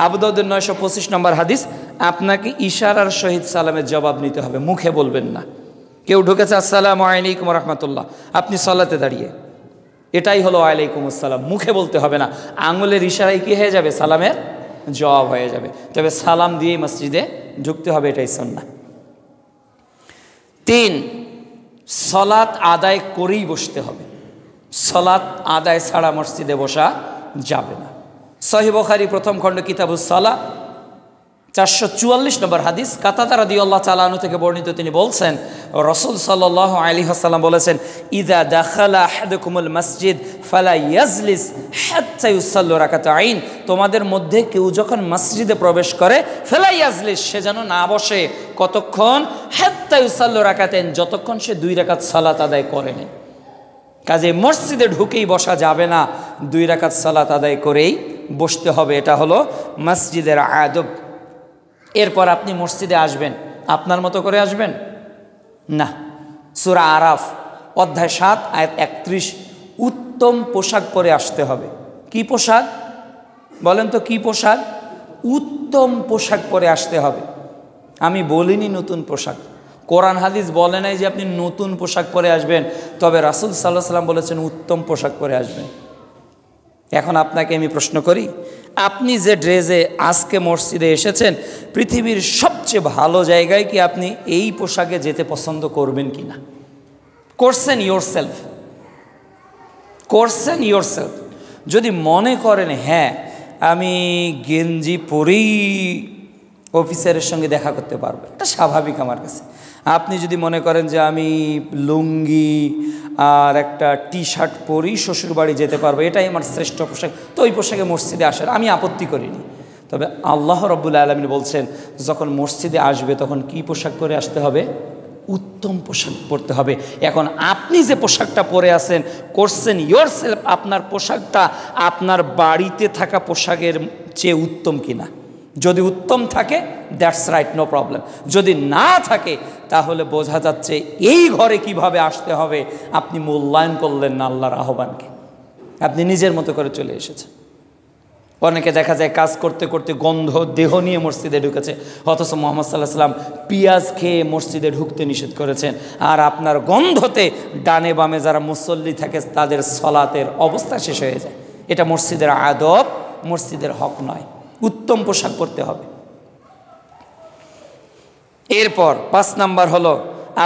আবু দাউদের 925 নম্বর হাদিস, আপনাকে ইশারার সহিত সালামের জবাব নিতে হবে, মুখে বলবেন না। কেউ ঢুকেছে, আসসালামু আলাইকুম রাহমাতুল্লাহ, আপনি সালাতে দাঁড়িয়ে, এটাই হলো ওয়ালাইকুম আসসালাম, মুখে বলতে হবে না, আঙুলের ইশারায় কি হয়ে যাবে, সালামের জবাব হয়ে যাবে। তবে সালাম দিয়েই মসজিদে ঢুকতে হবে, এটাই সুন্নাহ। 3, সালাত আদায় করেই বসতে হবে। সালাত আদায় ছাড়া মসজিদে বসা যাবে না। সহিহ বুখারী প্রথম খণ্ড কিতাবুস সালাহ 444 নম্বর হাদিস, কাতাদা রাদিয়াল্লাহু তাআলা আনহু থেকে বর্ণিত, তিনি বলছেন রাসূল সাল্লাল্লাহু আলাইহি ওয়াসাল্লাম বলেছেন, ইযা দাখালা আহাদুকুমুল মসজিদ ফালা ইয়াজলিস হাত্তা ইউসাল্লি রাকাতাইন, তোমাদের মধ্যে কেউ যখন মসজিদে প্রবেশ করে ফালা ইয়াজলিস, সে যেন না বসে, কতক্ষণ, হাত্তা ইউসাল্লি রাকাতাইন, যতক্ষণ সে 2 রাকাত সালাত আদায় করে নেয়। কাজে মসজিদে ঢুকেই বসা যাবে না, 2 রাকাত সালাত আদায় করেই বসতে হবে। এটা হলো মসজিদের আদব। এরপর আপনি মসজিদে আসবেন, আপনার মতো করে আসবেন না। সূরা আরাফ অধ্যায় 7 আয়াত 31, উত্তম পোশাক পরে আসতে হবে। কি পোশাক বলেন তো, কি পোশাক? উত্তম পোশাক পরে আসতে হবে। আমি বলিনি নতুন পোশাক, কোরআন হাদিস বলে নাই যে আপনি নতুন পোশাক পরে আসবেন, তবে রাসূল সাল্লাল্লাহু আলাইহি ওয়াসাল্লাম বলেছেন উত্তম পোশাক পরে আসবেন। এখন আপনাকে আমি প্রশ্ন করি, আপনি যে ড্রেসে আজকে মসজিদে এসেছেন, পৃথিবীর সবচেয়ে ভালো জায়গায় কি আপনি এই পোশাকে যেতে পছন্দ করবেন কি না? করছেন ইয়োরসেলফ, করছেন ইয়োরসেলফ। যদি মনে করেন হ্যাঁ আমি গেঞ্জি পরেই অফিসারের সঙ্গে দেখা করতে পারবো, এটা স্বাভাবিক আমার কাছে। আপনি যদি মনে করেন যে আমি লুঙ্গি আর একটা টি শার্ট পরেই শ্বশুরবাড়ি যেতে পারবো, এটাই আমার শ্রেষ্ঠ পোশাক, তো ওই পোশাকে মসজিদে আসার আমি আপত্তি করিনি। তবে আল্লাহ রাব্বুল আলামিন বলছেন যখন মসজিদে আসবে তখন কি পোশাক পরে আসতে হবে? উত্তম পোশাক পরতে হবে। এখন আপনি যে পোশাকটা পরে আছেন, করছেন ইয়োরসেলফ, আপনার পোশাকটা আপনার বাড়িতে থাকা পোশাকের চেয়ে উত্তম কিনা। যদি উত্তম থাকে দ্যাটস রাইট, নো প্রবলেম। যদি না থাকে তাহলে বোঝা যাচ্ছে এই ঘরে কিভাবে আসতে হবে আপনি মূল্যায়ন করলেন না আল্লাহর আহ্বানকে, আপনি নিজের মতো করে চলে এসেছেন। অনেকে দেখা যায় কাজ করতে করতে গন্ধ দেহ নিয়ে মসজিদে ঢুকেছে, অথচ মুহাম্মদ সাল্লাল্লাহু আলাইহি ওয়াসাল্লাম পেঁয়াজ খেয়ে মসজিদে ঢুকতে নিষেধ করেছেন। আর আপনার গন্ধতে ডানে বামে যারা মুসল্লি থাকে তাদের সলাতের অবস্থা শেষ হয়ে যায়। এটা মসজিদের আদব, মসজিদের হক নয়। উত্তম পোশাক পরতে হবে। এরপর 5 নাম্বার হলো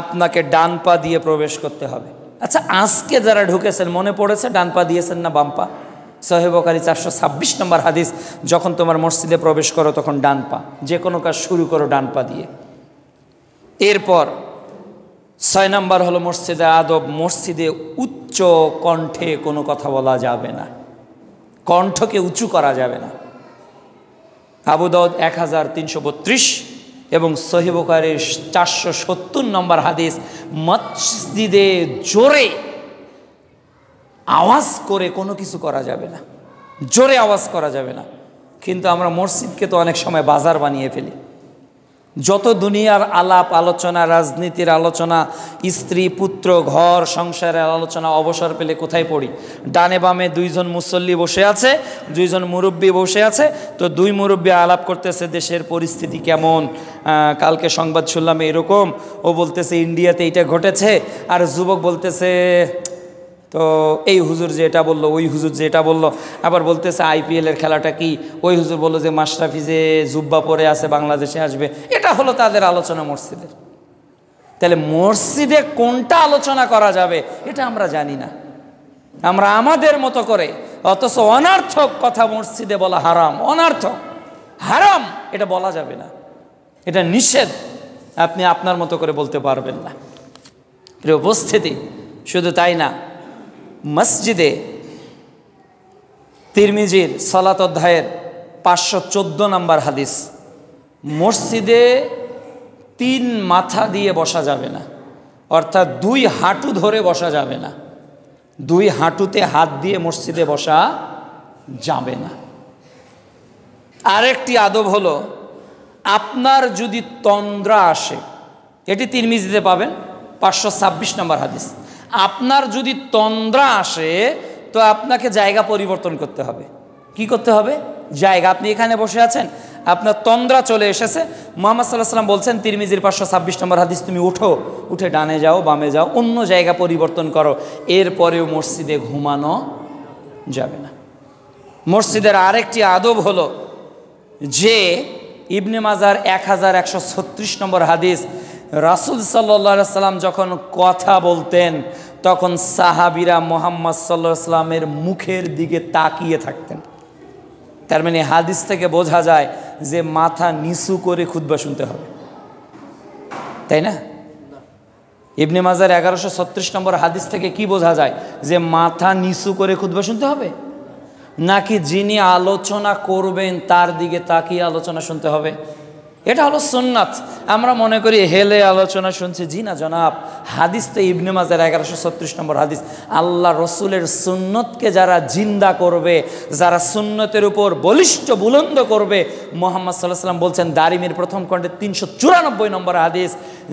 আপনাকে ডান পা দিয়ে প্রবেশ করতে হবে। আচ্ছা, আজকে যারা ঢুকেছেন মনে পড়েছে ডান পা দিয়েছেন না বাম পা? সহিহ বুখারী 426 নম্বর হাদিস, যখন তোমার মসজিদে প্রবেশ করো তখন ডান পা, যে কোনো কাজ শুরু করো ডান পা দিয়ে। এরপর 6 নাম্বার হলো মসজিদে আদব, মসজিদে উচ্চ কণ্ঠে কোনো কথা বলা যাবে না, কণ্ঠকে উঁচু করা যাবে না। আবু দাউদ 1332 এবং সহিহ বুখারীর 470 নম্বর হাদিস, মসজিদে জোরে আওয়াজ করে কোনো কিছু করা যাবে না, জোরে আওয়াজ করা যাবে না। কিন্তু আমরা মসজিদকে তো অনেক সময় বাজার বানিয়ে ফেলি। যত দুনিয়ার আলাপ আলোচনা, রাজনীতির আলোচনা, স্ত্রী পুত্র ঘর সংসারের আলোচনা অবসর পেলে কোথায় পড়ি? ডানে বামে 2 জন মুসল্লি বসে আছে, 2 জন মুরব্বী বসে আছে, তো 2 মুরব্বী আলাপ করতেছে দেশের পরিস্থিতি কেমন, কালকে সংবাদ শুনলাম এরকম, ও বলতেছে ইন্ডিয়াতে এইটা ঘটেছে, আর যুবক বলতেছে তো এই হুজুর যে এটা বললো, ওই হুজুর যে এটা বললো, আবার বলতেছে আইপিএলের খেলাটা কি, ওই হুজুর বললো যে মাশরাফি যে জুব্বা পরে আছে বাংলাদেশে আসবে। এটা হলো তাদের আলোচনা মসজিদের। তাহলে মসজিদে কোনটা আলোচনা করা যাবে এটা আমরা জানি না, আমরা আমাদের মতো করে, অথচ অনর্থক কথা মসজিদে বলা হারাম, অনর্থক হারাম, এটা বলা যাবে না, এটা নিষেধ, আপনি আপনার মতো করে বলতে পারবেন না। প্রিয় উপস্থিতি, শুধু তাই না, মসজিদে তিরমিজির সালাত অধ্যায়ের 514 নম্বর হাদিস, মসজিদে 3 মাথা দিয়ে বসা যাবে না, অর্থাৎ 2 হাঁটু ধরে বসা যাবে না, 2 হাঁটুতে হাত দিয়ে মসজিদে বসা যাবে না। আরেকটি আদব হলো আপনার যদি তন্দ্রা আসে, এটি তিরমিজিতে পাবেন 526 নম্বর হাদিস, আপনার যদি তন্দ্রা আসে তো আপনাকে জায়গা পরিবর্তন করতে হবে। কি করতে হবে? জায়গা, আপনি এখানে বসে আছেন, আপনার তন্দ্রা চলে এসেছে। মুহাম্মদ সাল্লাল্লাহু আলাইহি ওয়াসাল্লাম বলছেন তিরমিজির 526 নম্বর হাদিস, তুমি উঠো, উঠে ডানে যাও বামে যাও, অন্য জায়গা পরিবর্তন করো, এরপরেও মসজিদে ঘুমানো যাবে না। মসজিদের আরেকটি আদব হলো যে ইবনে মাজার 1136 নম্বর হাদিস, রাসূল সাল্লাল্লাহু আলাইহি ওয়াসাল্লাম যখন কথা বলতেন তখন সাহাবীরা মুহাম্মদ সাল্লাল্লাহু আলাইহি ওয়াসাল্লামের মুখের দিকে তাকিয়ে থাকতেন। তার মানে হাদিস থেকে বোঝা যায় যে মাথা নিচু করে খুতবা শুনতে হবে, তাই না? ইবনে মাজার 1136 নম্বর হাদিস থেকে কি বোঝা যায়? যে মাথা নিচু করে খুতবা শুনতে হবে, নাকি যিনি আলোচনা করবেন তার দিকে তাকিয়ে আলোচনা শুনতে হবে? এটা হলো সুন্নাত। আমরা মনে করি হেলে আলোচনা শুনছি, জি না জনাব, হাদিস তো ইবনে মাজার 1136 নম্বর হাদিস। আল্লাহ রসুলের সুন্নতকে যারা জিন্দা করবে, যারা সুন্নতের উপর বলিষ্ঠ বুলন্দ করবে, মুহাম্মদ সাল্লাল্লাহু আলাইহি ওয়াসাল্লাম বলছেন দারিমির প্রথম খণ্ডে 394 নম্বর হাদিস,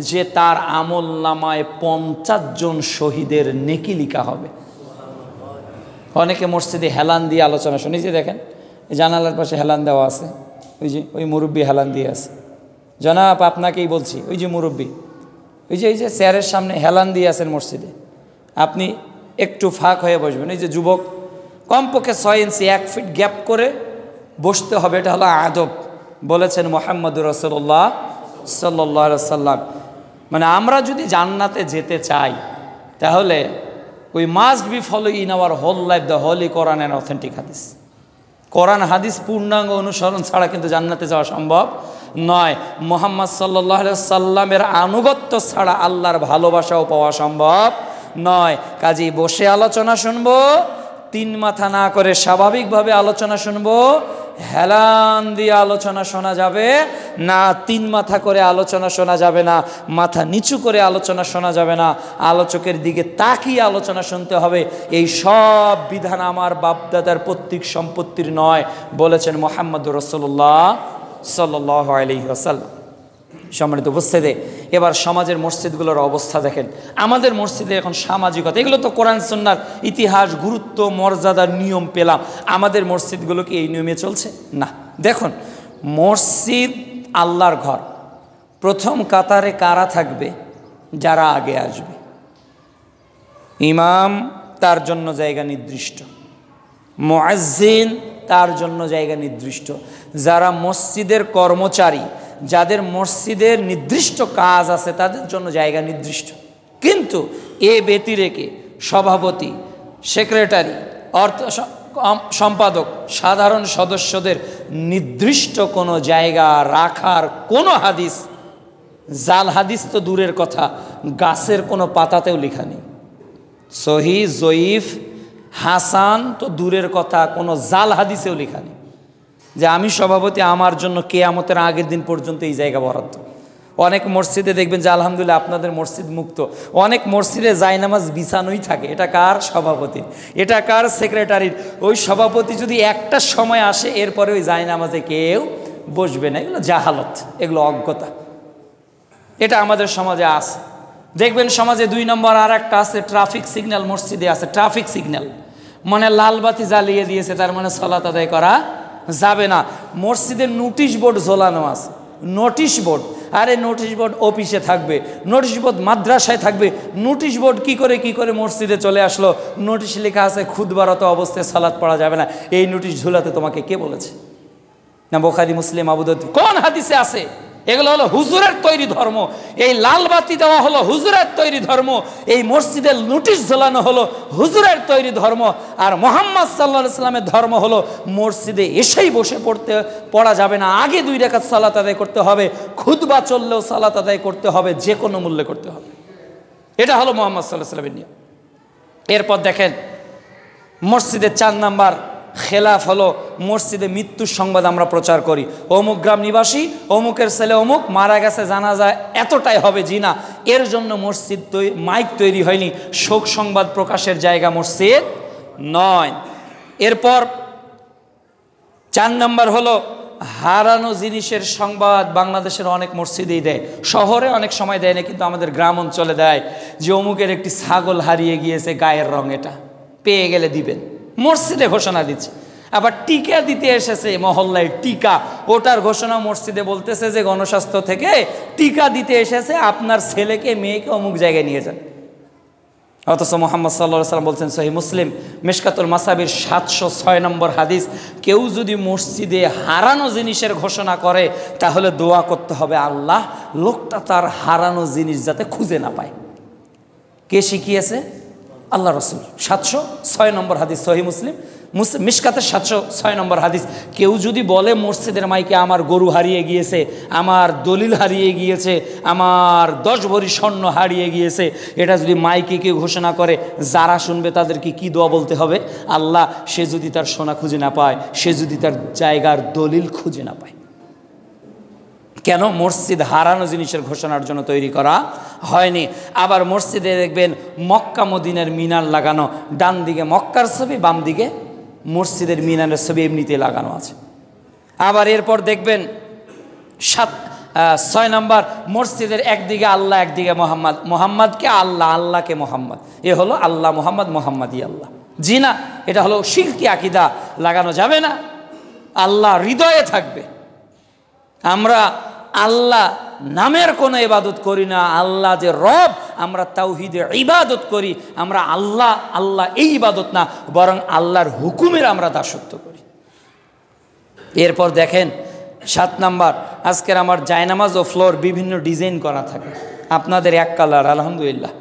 যে তার আমল নামায় 50 জন শহীদের নেকি লিখা হবে। অনেকে মসজিদে হেলান দিয়ে আলোচনা শুনি, যে দেখেন জানালার পাশে হেলান দেওয়া আছে, ওই যে ওই মুরব্বী হেলান দিয়ে আছে। জনাব আপনাকেই বলছি, ওই যে মুরব্বী, ওই যে চেয়ারের সামনে হেলান দিয়ে আছেন মসজিদে, আপনি একটু ফাঁক হয়ে বসবেন। এই যে যুবক, কমপক্ষে 6 ইঞ্চি 1 ফিট গ্যাপ করে বসতে হবে, এটা হলো আদব, বলেছেন মুহাম্মদুর রাসূলুল্লাহ সাল্লাল্লাহু আলাইহি ওয়াসাল্লাম। মানে আমরা যদি জান্নাতে যেতে চাই তাহলে we must be follow in our whole life the holy Quran and authentic hadith. কোরআন হাদিস পূর্ণাঙ্গ অনুসরণ ছাড়া কিন্তু জান্নাতে যাওয়া সম্ভব নয়। মুহাম্মদ সাল্লাল্লাহু আলাইহি ওয়াসাল্লামের আনুগত্য ছাড়া আল্লাহর ভালোবাসাও পাওয়া সম্ভব নয়। কাজেই বসে আলোচনা শুনবো, 3 মাথা না করে স্বাভাবিকভাবে আলোচনা শুনবো। হেলান দিয়ে আলোচনা শোনা যাবে না, 3 মাথা করে আলোচনা শোনা যাবে না, মাথা নিচু করে আলোচনা শোনা যাবে না, আলোচকের দিকে তাকিয়ে আলোচনা শুনতে হবে। এই সব বিধান আমার বাপদাদার পৈতৃক সম্পত্তির নয়, বলেছেন মুহাম্মদুর রাসূলুল্লাহ সাল্লাল্লাহু আলাইহি ওয়াসাল্লাম। সম্মানিত উপস্থিতি, এবার সমাজের মসজিদগুলোর অবস্থা দেখেন। আমাদের মসজিদে এখন সামাজিকতা, এগুলো তো কোরআন সুন্নাহর ইতিহাস, গুরুত্ব, মর্যাদার নিয়ম পেলাম। আমাদের মসজিদগুলো কি এই নিয়মে চলছে? না। দেখুন, মসজিদ আল্লাহর ঘর, প্রথম কাতারে কারা থাকবে? যারা আগে আসবে। ইমাম, তার জন্য জায়গা নির্দিষ্ট। মুয়াজ্জিন, তার জন্য জায়গা নির্দিষ্ট। যারা মসজিদের কর্মচারী, যাদের মসজিদের নির্দিষ্ট কাজ আছে, তাদের জন্য জায়গা নির্দিষ্ট। কিন্তু এ ব্যতিরেকে সভাপতি, সেক্রেটারি, অর্থ সম্পাদক, সাধারণ সদস্যদের নির্দিষ্ট কোনো জায়গা রাখার কোনো হাদিস, জাল হাদিস তো দূরের কথা, গাছের কোনো পাতাতেও লেখা নেই। সহিহ, জয়ীফ, হাসান তো দূরের কথা, কোনো জাল হাদিসেও লেখা নেই যে আমি সভাপতি, আমার জন্য কিয়ামতের আগের দিন পর্যন্ত এই জায়গা বরাদ্দ। অনেক মসজিদে দেখবেন যে আলহামদুলিল্লাহ আপনাদের মসজিদ মুক্ত, অনেক মসজিদে জায়নামাজ বিছানোই থাকে। এটা কার? সভাপতির। এটা কার? সেক্রেটারির। ওই সভাপতি যদি একটা সময় আসে, এরপরে ওই জায়নামাজে কেউ বসবে না। এগুলো জাহালত, এগুলো অজ্ঞতা। এটা আমাদের সমাজে আছে। দেখবেন সমাজে 2 নম্বর আর একটা আছে, ট্রাফিক সিগন্যাল মসজিদে আছে। ট্রাফিক সিগন্যাল মানে লাল বাতি জ্বালিয়ে দিয়েছে, তার মানে সালাত আদায় করা যাবে না। মসজিদের নোটিশ বোর্ড ঝোলানো আছে, নোটিশ বোর্ড। আরে নোটিশ বোর্ড অফিসে থাকবে, নোটিশ বোর্ড মাদ্রাসায় থাকবে, নোটিশ বোর্ড কি করে মসজিদে চলে আসলো? নোটিশ লেখা আছে খুতবারত অবস্থায় সালাত পড়া যাবে না। এই নোটিশ ঝুলাতে তোমাকে কে বলেছে? না বুখারী, মুসলিম, আবু দাউদ, কোন হাদিসে আছে? এগুলো হলো হুজুরের তৈরি ধর্ম। এই লাল বাতি দেওয়া হলো হুজুরের তৈরি ধর্ম। এই মসজিদের নোটিশ ঝোলানো হলো হুজুরের তৈরি ধর্ম। আর মুহাম্মদ সাল্লাল্লাহু আলাইহি ওয়াসাল্লামের ধর্ম হলো মসজিদে এসেই বসে পড়া যাবে না, আগে 2 রাকাত সালাত আদায় করতে হবে, খুতবা চললেও সালাত আদায় করতে হবে, যে কোনো মূল্যে করতে হবে। এটা হলো মুহাম্মদ সাল্লাল্লাহু আলাইহি ওয়াসাল্লামের নিয়ম। এরপর দেখেন মসজিদের 4 নাম্বার খেলাফ হলো মসজিদে মৃত্যুর সংবাদ আমরা প্রচার করি। অমুক গ্রাম নিবাসী, অমুকের ছেলে অমুক মারা গেছে, জানাজা এতটাই হবে, জি না, এর জন্য মসজিদ মাইক তৈরি হয়নি। শোক সংবাদ প্রকাশের জায়গা মসজিদ নয়। এরপর 4 নম্বর হলো হারানো জিনিসের সংবাদ। বাংলাদেশের অনেক মসজিদেই দেয়, শহরে অনেক সময় দেয় না, কিন্তু আমাদের গ্রাম অঞ্চলে দেয় যে অমুকের একটি ছাগল হারিয়ে গিয়েছে, গায়ের রং এটা পেয়ে গেলে দিবেন। মসজিদে ঘোষণা দিচ্ছে। আবার টিকা দিতে এসেছে মহল্লায়, টিকা, ওটার ঘোষণা মসজিদে বলতেছে যে গণস্বাস্থ্য থেকে টিকা দিতে এসেছে, আপনার ছেলেকে মেয়েকে অমুক জায়গায় নিয়ে যান। অথচ মুহাম্মদ সাল্লাল্লাহু আলাইহি ওয়াসাল্লাম বলছেন সহিহ মুসলিম মিশকাতুল মাসাবির 706 নম্বর হাদিস, কেউ যদি মসজিদে হারানো জিনিসের ঘোষণা করে তাহলে দোয়া করতে হবে, আল্লাহ লোকটা তার হারানো জিনিস যাতে খুঁজে না পায়। কে শিখিয়েছে? আল্লাহ রসুল। 706 নম্বর হাদিস, সহিহ মুসলিম মিশকাতের 706 নম্বর হাদিস। কেউ যদি বলে মসজিদের মাইকে আমার গরু হারিয়ে গিয়েছে, আমার দলিল হারিয়ে গিয়েছে, আমার 10 ভরি স্বর্ণ হারিয়ে গিয়েছে, এটা যদি মাইকে কেউ ঘোষণা করে, যারা শুনবে তাদেরকে কি দোয়া বলতে হবে? আল্লাহ, সে যদি তার সোনা খুঁজে না পায়, সে যদি তার জায়গার দলিল খুঁজে না পায়। কেন? মসজিদ হারানো জিনিসের ঘোষণার জন্য তৈরি করা হয়নি। আবার মসজিদে দেখবেন মক্কা মদিনার মিনার লাগানো, ডান দিকে মক্কার ছবি, বাম দিকে মসজিদের মিনারের ছবি এমনিতে লাগানো আছে। আবার এরপর দেখবেন 6 নম্বর, মসজিদের একদিকে আল্লাহ একদিকে মোহাম্মদ, মোহাম্মদকে আল্লাহ, আল্লাহকে মোহাম্মদ, এ হলো আল্লাহ মোহাম্মদ, মোহাম্মদই আল্লাহ। জি না, এটা হলো শিরকি আকীদা, লাগানো যাবে না। আল্লাহ হৃদয়ে থাকবে। আমরা আল্লাহ নামের কোনো ইবাদত করি না, আল্লাহ যে রব, আমরা তাওহীদে ইবাদত করি। আমরা আল্লাহ আল্লাহ এই ইবাদত না, বরং আল্লাহর হুকুমের আমরা দাসত্ব করি। এরপর দেখেন 7 নাম্বার, আজকের আমার জায়নামাজ ও ফ্লোর বিভিন্ন ডিজাইন করা থাকে, আপনাদের এক কালার, আলহামদুলিল্লাহ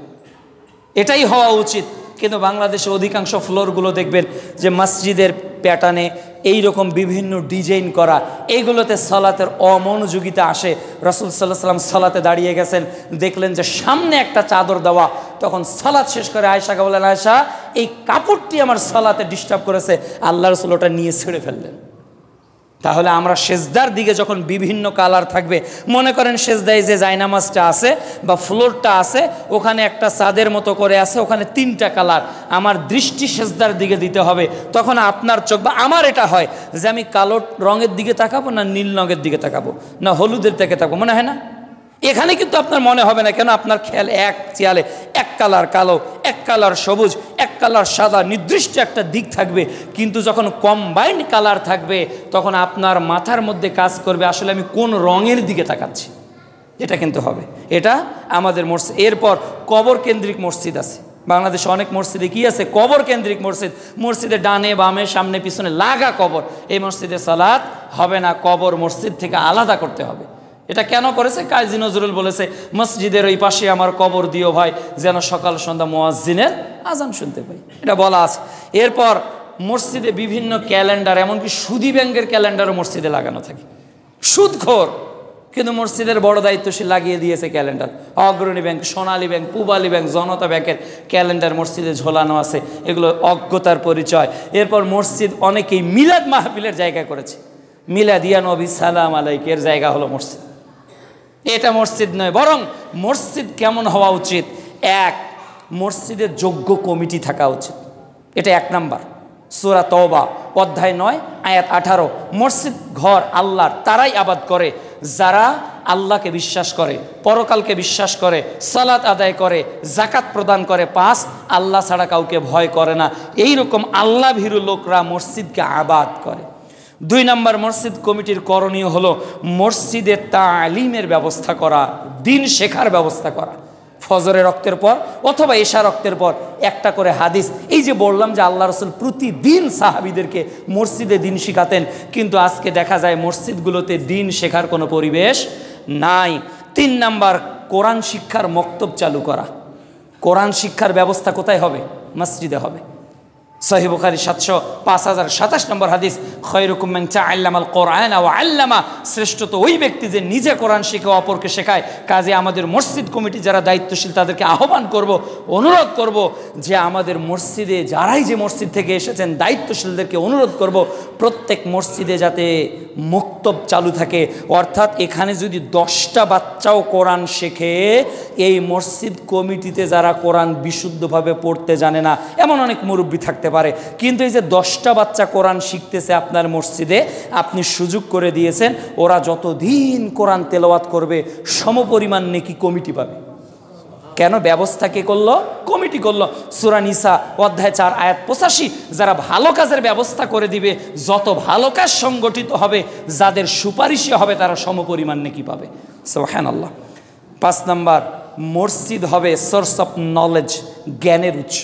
এটাই হওয়া উচিত। কিন্তু বাংলাদেশে অধিকাংশ ফ্লোরগুলো দেখবেন যে মসজিদের প্যাটার্নে এইরকম বিভিন্ন ডিজাইন করা, এইগুলোতে সালাতের অমনোযোগিতা আসে। রাসূল সাল্লাল্লাহু আলাইহি ওয়াসাল্লাম সালাতে দাঁড়িয়ে গেছেন, দেখলেন যে সামনে একটা চাদর দেওয়া, তখন সালাত শেষ করে আয়েশাকে বললেন, আয়েশা এই কাপড়টি আমার সালাতে ডিস্টার্ব করেছে, আল্লাহ রাসূল ওটা নিয়ে ছেড়ে ফেললেন। তাহলে আমরা সেজদার দিকে যখন বিভিন্ন কালার থাকবে, মনে করেন সেজদায় যে জায়নামাজটা আছে বা ফ্লোরটা আছে, ওখানে একটা চাঁদের মতো করে আছে, ওখানে 3টা কালার, আমার দৃষ্টি সেজদার দিকে দিতে হবে। তখন আপনার চোখ বা আমার এটা হয় যে আমি কালো রঙের দিকে তাকাবো, না নীল রঙের দিকে তাকাবো, না হলুদের দিকে তাকাবো, মনে হয় না? এখানে কিন্তু আপনার মনে হবে না, কেন? আপনার খেয়াল এক চেয়ালে এক কালার কালো, এক কালার সবুজ, এক কালার সাদা, নির্দিষ্ট একটা দিক থাকবে। কিন্তু যখন কম্বাইন্ড কালার থাকবে, তখন আপনার মাথার মধ্যে কাজ করবে আসলে আমি কোন রঙের দিকে তাকাচ্ছি, এটা কিন্তু হবে। এটা আমাদের মসজিদ। এরপর কবর কেন্দ্রিক মসজিদ আছে বাংলাদেশে, অনেক মসজিদে কি আছে? কবর কেন্দ্রিক মসজিদ। মসজিদে ডানে বামে সামনে পিছনে লাগা কবর, এই মসজিদে সালাত হবে না, কবর মসজিদ থেকে আলাদা করতে হবে। এটা কেন করেছে? কাজী নজরুল বলেছে, মসজিদের ওই পাশে আমার কবর দিও ভাই, যেন সকাল সন্ধ্যা মুয়াজ্জিনের আজান শুনতে পাই, এটা বলা আছে। এরপর মসজিদে বিভিন্ন ক্যালেন্ডার, এমনকি সুদী ব্যাংকের ক্যালেন্ডারও মসজিদে লাগানো থাকে। সুদখোর, কিন্তু মসজিদের বড় দায়িত্বশীল লাগিয়ে দিয়েছে ক্যালেন্ডার। অগ্রণী ব্যাংক, সোনালী ব্যাংক, পূবালী ব্যাংক, জনতা ব্যাংকের ক্যালেন্ডার মসজিদে ঝোলানো আছে, এগুলো অজ্ঞতার পরিচয়। এরপর মসজিদ অনেকেই মিলাদ মাহফিলের জায়গা করেছে, মিলাদিয়া নবী সালাম আলাইকের জায়গা হলো মসজিদ। এটা মসজিদ নয়, বরং মসজিদ কেমন হওয়া উচিত? এক, মসজিদের যোগ্য কমিটি থাকা উচিত, এটা 1 নাম্বার। সূরা তওবা অধ্যায় 9 আয়াত 18, মসজিদ ঘর আল্লাহর, তারাই আবাদ করে যারা আল্লাহকে বিশ্বাস করে, পরকালকে বিশ্বাস করে, সালাত আদায় করে, যাকাত প্রদান করে, 5 আল্লাহ ছাড়া কাউকে ভয় করে না, এইরকম আল্লাহ ভীরু লোকরা মসজিদকে আবাদ করে। 2 নাম্বার, মসজিদ কমিটির করণীয় হলো মসজিদে তালিমের ব্যবস্থা করা, দিন শেখার ব্যবস্থা করা। ফজরের রক্তের পর অথবা এশা রক্তের পর একটা করে হাদিস, এই যে বললাম যে আল্লাহ রসুল প্রতিদিন সাহাবীদেরকে মসজিদে দিন শিখাতেন, কিন্তু আজকে দেখা যায় মসজিদগুলোতে দিন শেখার কোনো পরিবেশ নাই। 3 নাম্বার, কোরআন শিক্ষার মক্তব চালু করা। কোরআন শিক্ষার ব্যবস্থা কোথায় হবে? মসজিদে হবে। সহিহ বুখারী 5027 নম্বর হাদিস, খায়রুকুম মান তাআল্লামাল কোরআন ওয়া আল্লামা, শ্রেষ্ঠ তো ওই ব্যক্তি যে নিজে কোরআন শিখে অপরকে শেখায়। কাজে আমাদের মসজিদ কমিটি যারা দায়িত্বশীল তাদেরকে আহ্বান করব, অনুরোধ করব যে আমাদের মসজিদে যারাই যে মসজিদ থেকে এসেছেন দায়িত্বশীলদেরকে অনুরোধ করব প্রত্যেক মসজিদে যাতে মক্তব চালু থাকে, অর্থাৎ এখানে যদি 10টা বাচ্চাও কোরআন শেখে, এই মসজিদ কমিটিতে যারা কোরআন বিশুদ্ধভাবে পড়তে জানে না এমন অনেক মুরব্বী থাকতে পারে, কিন্তু এই যে 10টা বাচ্চা কোরআন শিখতেছে আপনার মসজিদে, আপনি সুযোগ করে দিয়েছেন, ওরা যতদিন কোরআন তেলাওয়াত করবে সমপরিমাণ নেকি কমিটি পাবে। কেন? ব্যবস্থা কে করলো? কমিটি কমিটি করলো, সূরা নিসা অধ্যায় 4 আয়াত 85, যারা ভালো কাজের ব্যবস্থা করে দিবে, যত ভালো কাজ সংগঠিত হবে, যাদের সুপারিশে হবে তারা সমপরিমাণ নেকি পাবে। সুবহানাল্লাহ। 5 নাম্বার, মসজিদ হবে সোর্স অফ নলেজ, জ্ঞানের উৎস।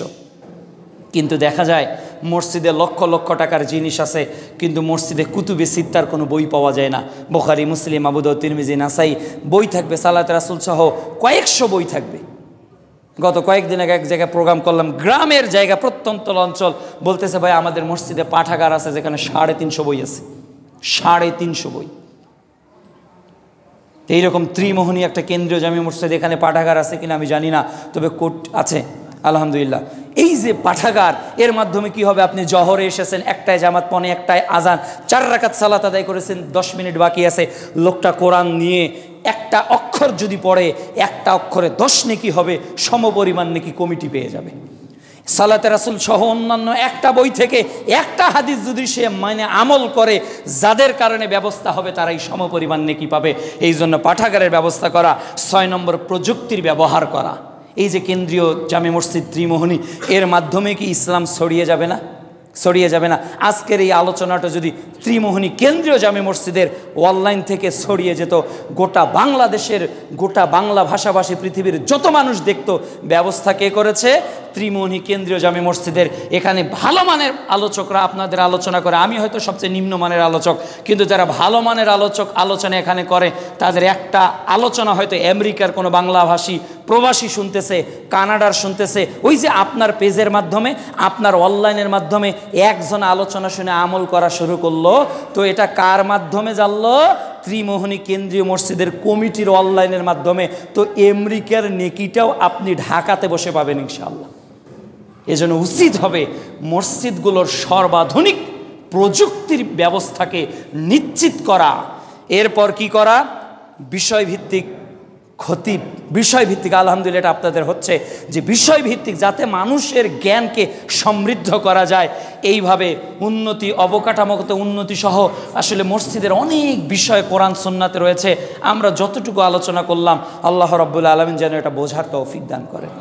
কিন্তু দেখা যায় মসজিদে লক্ষ লক্ষ টাকার জিনিস আছে, কিন্তু মসজিদে কুতুবে সিত্তার কোনো বই পাওয়া যায় না। বুখারী, মুসলিম, আবু দাউদ, তিরমিজি, নাসাই বই থাকবে, সালাত রাসূল সহ কয়েকশো বই থাকবে। গত কয়েকদিন আগে এক জায়গায় প্রোগ্রাম করলাম, গ্রামের জায়গা, প্রত্যন্ত অঞ্চল, বলতেছে ভাই আমাদের মসজিদে পাঠাগার আছে যেখানে 350 বই আছে, 350 বই। এইরকম ত্রিমোহনী একটা কেন্দ্রীয় জামি মসজিদ, এখানে পাঠাগার আছে কিনা আমি জানি না, তবে কোর্ট আছে আলহামদুলিল্লাহ। এই যে পাঠাগার, এর মাধ্যমে কি হবে, আপনি জহরে এসেছেন, একটায় জামাত, পনে একটায় আজান, 4 রাকাত সালাত আদায় করেছেন, 10 মিনিট বাকি আছে, লোকটা কোরআন নিয়ে একটা অক্ষর যদি পড়ে, একটা অক্ষরে 10 নেকি হবে, সমপরিমাণ নেকি কমিটি পেয়ে যাবে। সালাতে রাসূল সহ অন্যান্য একটা বই থেকে একটা হাদিস যদি সে মানে আমল করে, যাদের কারণে ব্যবস্থা হবে তারাই সমপরিমাণ নেকি পাবে। এই জন্য পাঠাগারের ব্যবস্থা করা। 6 নম্বর, প্রযুক্তির ব্যবহার করা। এই যে কেন্দ্রীয় জামে মসজিদ ত্রিমোহনী, এর মাধ্যমে কি ইসলাম ছড়িয়ে যাবে না? ছড়িয়ে যাবে না? আজকের এই আলোচনাটা যদি ত্রিমোহনী কেন্দ্রীয় জামে মসজিদের অনলাইন থেকে ছড়িয়ে যেত, গোটা বাংলাদেশের, গোটা বাংলা ভাষাভাষী পৃথিবীর যত মানুষ দেখত। ব্যবস্থা কে করেছে? ত্রিমোহনী কেন্দ্রীয় জামে মসজিদের। এখানে ভালো মানের আলোচকরা আপনাদের আলোচনা করে, আমি হয়তো সবচেয়ে নিম্নমানের আলোচক, কিন্তু যারা ভালো মানের আলোচনা এখানে করে, তাদের একটা আলোচনা হয়তো আমেরিকার কোনো বাংলাভাষী প্রবাসী শুনতেছে, কানাডার শুনতেছে। ওই যে আপনার পেজের মাধ্যমে, আপনার অনলাইনের মাধ্যমে একজন আলোচনা শুনে আমল করা শুরু করলো, তো এটা কার মাধ্যমে জানলো? ত্রিমোহনী কেন্দ্রীয় মসজিদের কমিটির অনলাইনের মাধ্যমে। তো আমেরিকার নেকিটাও আপনি ঢাকাতে বসে পাবেন ইনশাআল্লাহ। এজন্য উচিত হবে মসজিদগুলোর সর্বাধুনিক প্রযুক্তির ব্যবস্থাকে নিশ্চিত করা। এরপর কি করা? বিষয়ভিত্তিক খতিব, বিষয়ভিত্তিক, আলহামদুলিল্লাহ এটা আপনাদের হচ্ছে, যে বিষয়ভিত্তিক, যাতে মানুষের জ্ঞানকে সমৃদ্ধ করা যায়। এইভাবে উন্নতি, অবকাঠামোগত উন্নতি সহ আসলে মসজিদের অনেক বিষয় কোরআন সুন্নাতে রয়েছে। আমরা যতটুকু আলোচনা করলাম, আল্লাহ রাব্বুল আলামিন যেন এটা বোঝার তৌফিক দান করেন।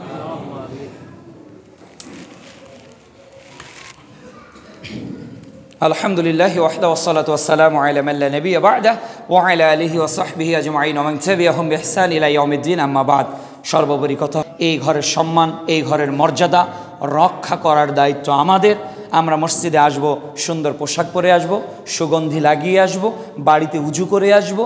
আলহামদুলিল্লাহ ওয়াহদা ওয়াসসালাতু ওয়াসসালামু আলা মান লা নাবিয়্যা বা'দা ওয়া আলা আলিহি ওয়া সাহবিহি আজমাইন ওয়া মান তাবি'আহুম বিইহসান ইলা ইয়াউমিদ্দিন, আম্মা বা'দ। সর্বোপরি কথা, এই ঘরের সম্মান, এই ঘরের মর্যাদা রক্ষা করার দায়িত্ব আমাদের। আমরা মসজিদে আসব, সুন্দর পোশাক পরে আসব, সুগন্ধি লাগিয়ে আসব, বাড়িতে উজু করে আসব,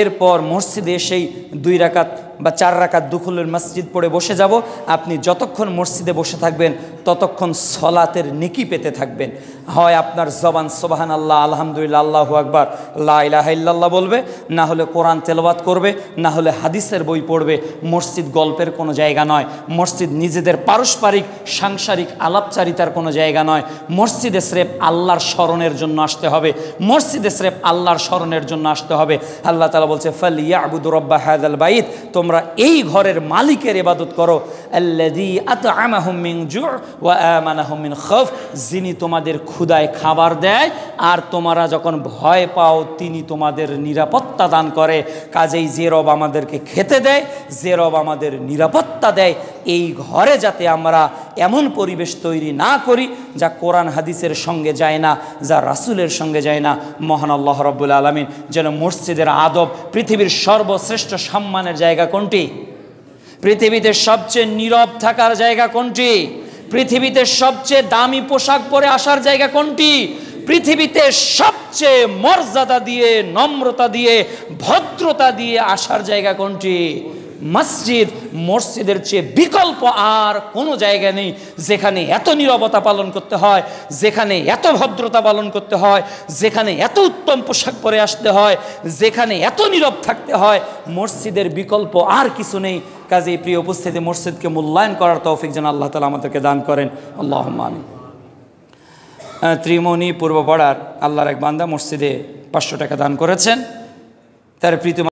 এরপর মসজিদে এসেই 2 রাকাত বা 4 রাকাত দুখুলের মসজিদ পড়ে বসে যাব। আপনি যতক্ষণ মসজিদে বসে থাকবেন ততক্ষণ সলাতের নেকি পেতে থাকবেন। হয় আপনার জবান সুবহানাল্লাহ, আলহামদুলিল্লাহ, আল্লাহু আকবার, লা ইলাহা ইল্লাল্লাহ বলবে, না হলে কোরআন তেলাওয়াত করবে, না হলে হাদিসের বই পড়বে। মসজিদ গল্পের কোনো জায়গা নয়, মসজিদ নিজেদের পারস্পরিক সাংসারিক আলাপচারিতার কোনো জায়গা নয়। মসজিদে স্রেফ আল্লাহর স্মরণের জন্য আসতে হবে, মসজিদে স্রেফ আল্লাহর স্মরণের জন্য আসতে হবে। আল্লাহ তাআলা বলছে, ফালিয়াবুদু রাব্বা হাযাল বাইত, তোমরা এই ঘরের মালিকের ইবাদত করো, আল্লাযী আত'আমাহুম মিন জু' ওয়া আমানাহুম মিন খাউফ, যিনি তোমাদের ক্ষুধায় খাবার দেয় আর তোমরা যখন ভয় পাও তিনি তোমাদের নিরাপত্তা দান করে। কাজেই যে রব আমাদেরকে খেতে দেয়, যে রব আমাদের নিরাপত্তা দেয়, এই ঘরে যাতে আমরা এমন পরিবেশ তৈরি না করি যা কোরআন হাদিসের সঙ্গে যায় না, যা রাসূলের সঙ্গে যায় না। মহান আল্লাহ রাব্বুল আলামিন যেন মসজিদের আদব, পৃথিবীর সর্বশ্রেষ্ঠ সম্মানের জায়গা কোনটি? পৃথিবীতে সবচেয়ে নীরব থাকার জায়গা কোনটি? পৃথিবীতে সবচেয়ে দামি পোশাক পরে আসার জায়গা কোনটি? পৃথিবীতে সবচেয়ে মর্যাদা দিয়ে, নম্রতা দিয়ে, ভদ্রতা দিয়ে আসার জায়গা কোনটি? মসজিদ। মসজিদের চেয়ে বিকল্প আর কোনো জায়গা নেই যেখানে এত নীরবতা পালন করতে হয়, যেখানে এত ভদ্রতা পালন করতে হয়, যেখানে এত উত্তম পোশাক পরে আসতে হয়, যেখানে এত নীরব থাকতে হয়। মসজিদের বিকল্প আর কিছু নেই। কাজেই প্রিয় উপস্থিতি, মসজিদকে মূল্যায়ন করার তৌফিক যেন আল্লাহ তাআলা আমাদেরকে দান করেন। আল্লাহুম্মা আমিন। ত্রিমোহনী পূর্বপাড়ার আল্লাহর এক বান্দা মসজিদে 500 টাকা দান করেছেন। তার প্রীতি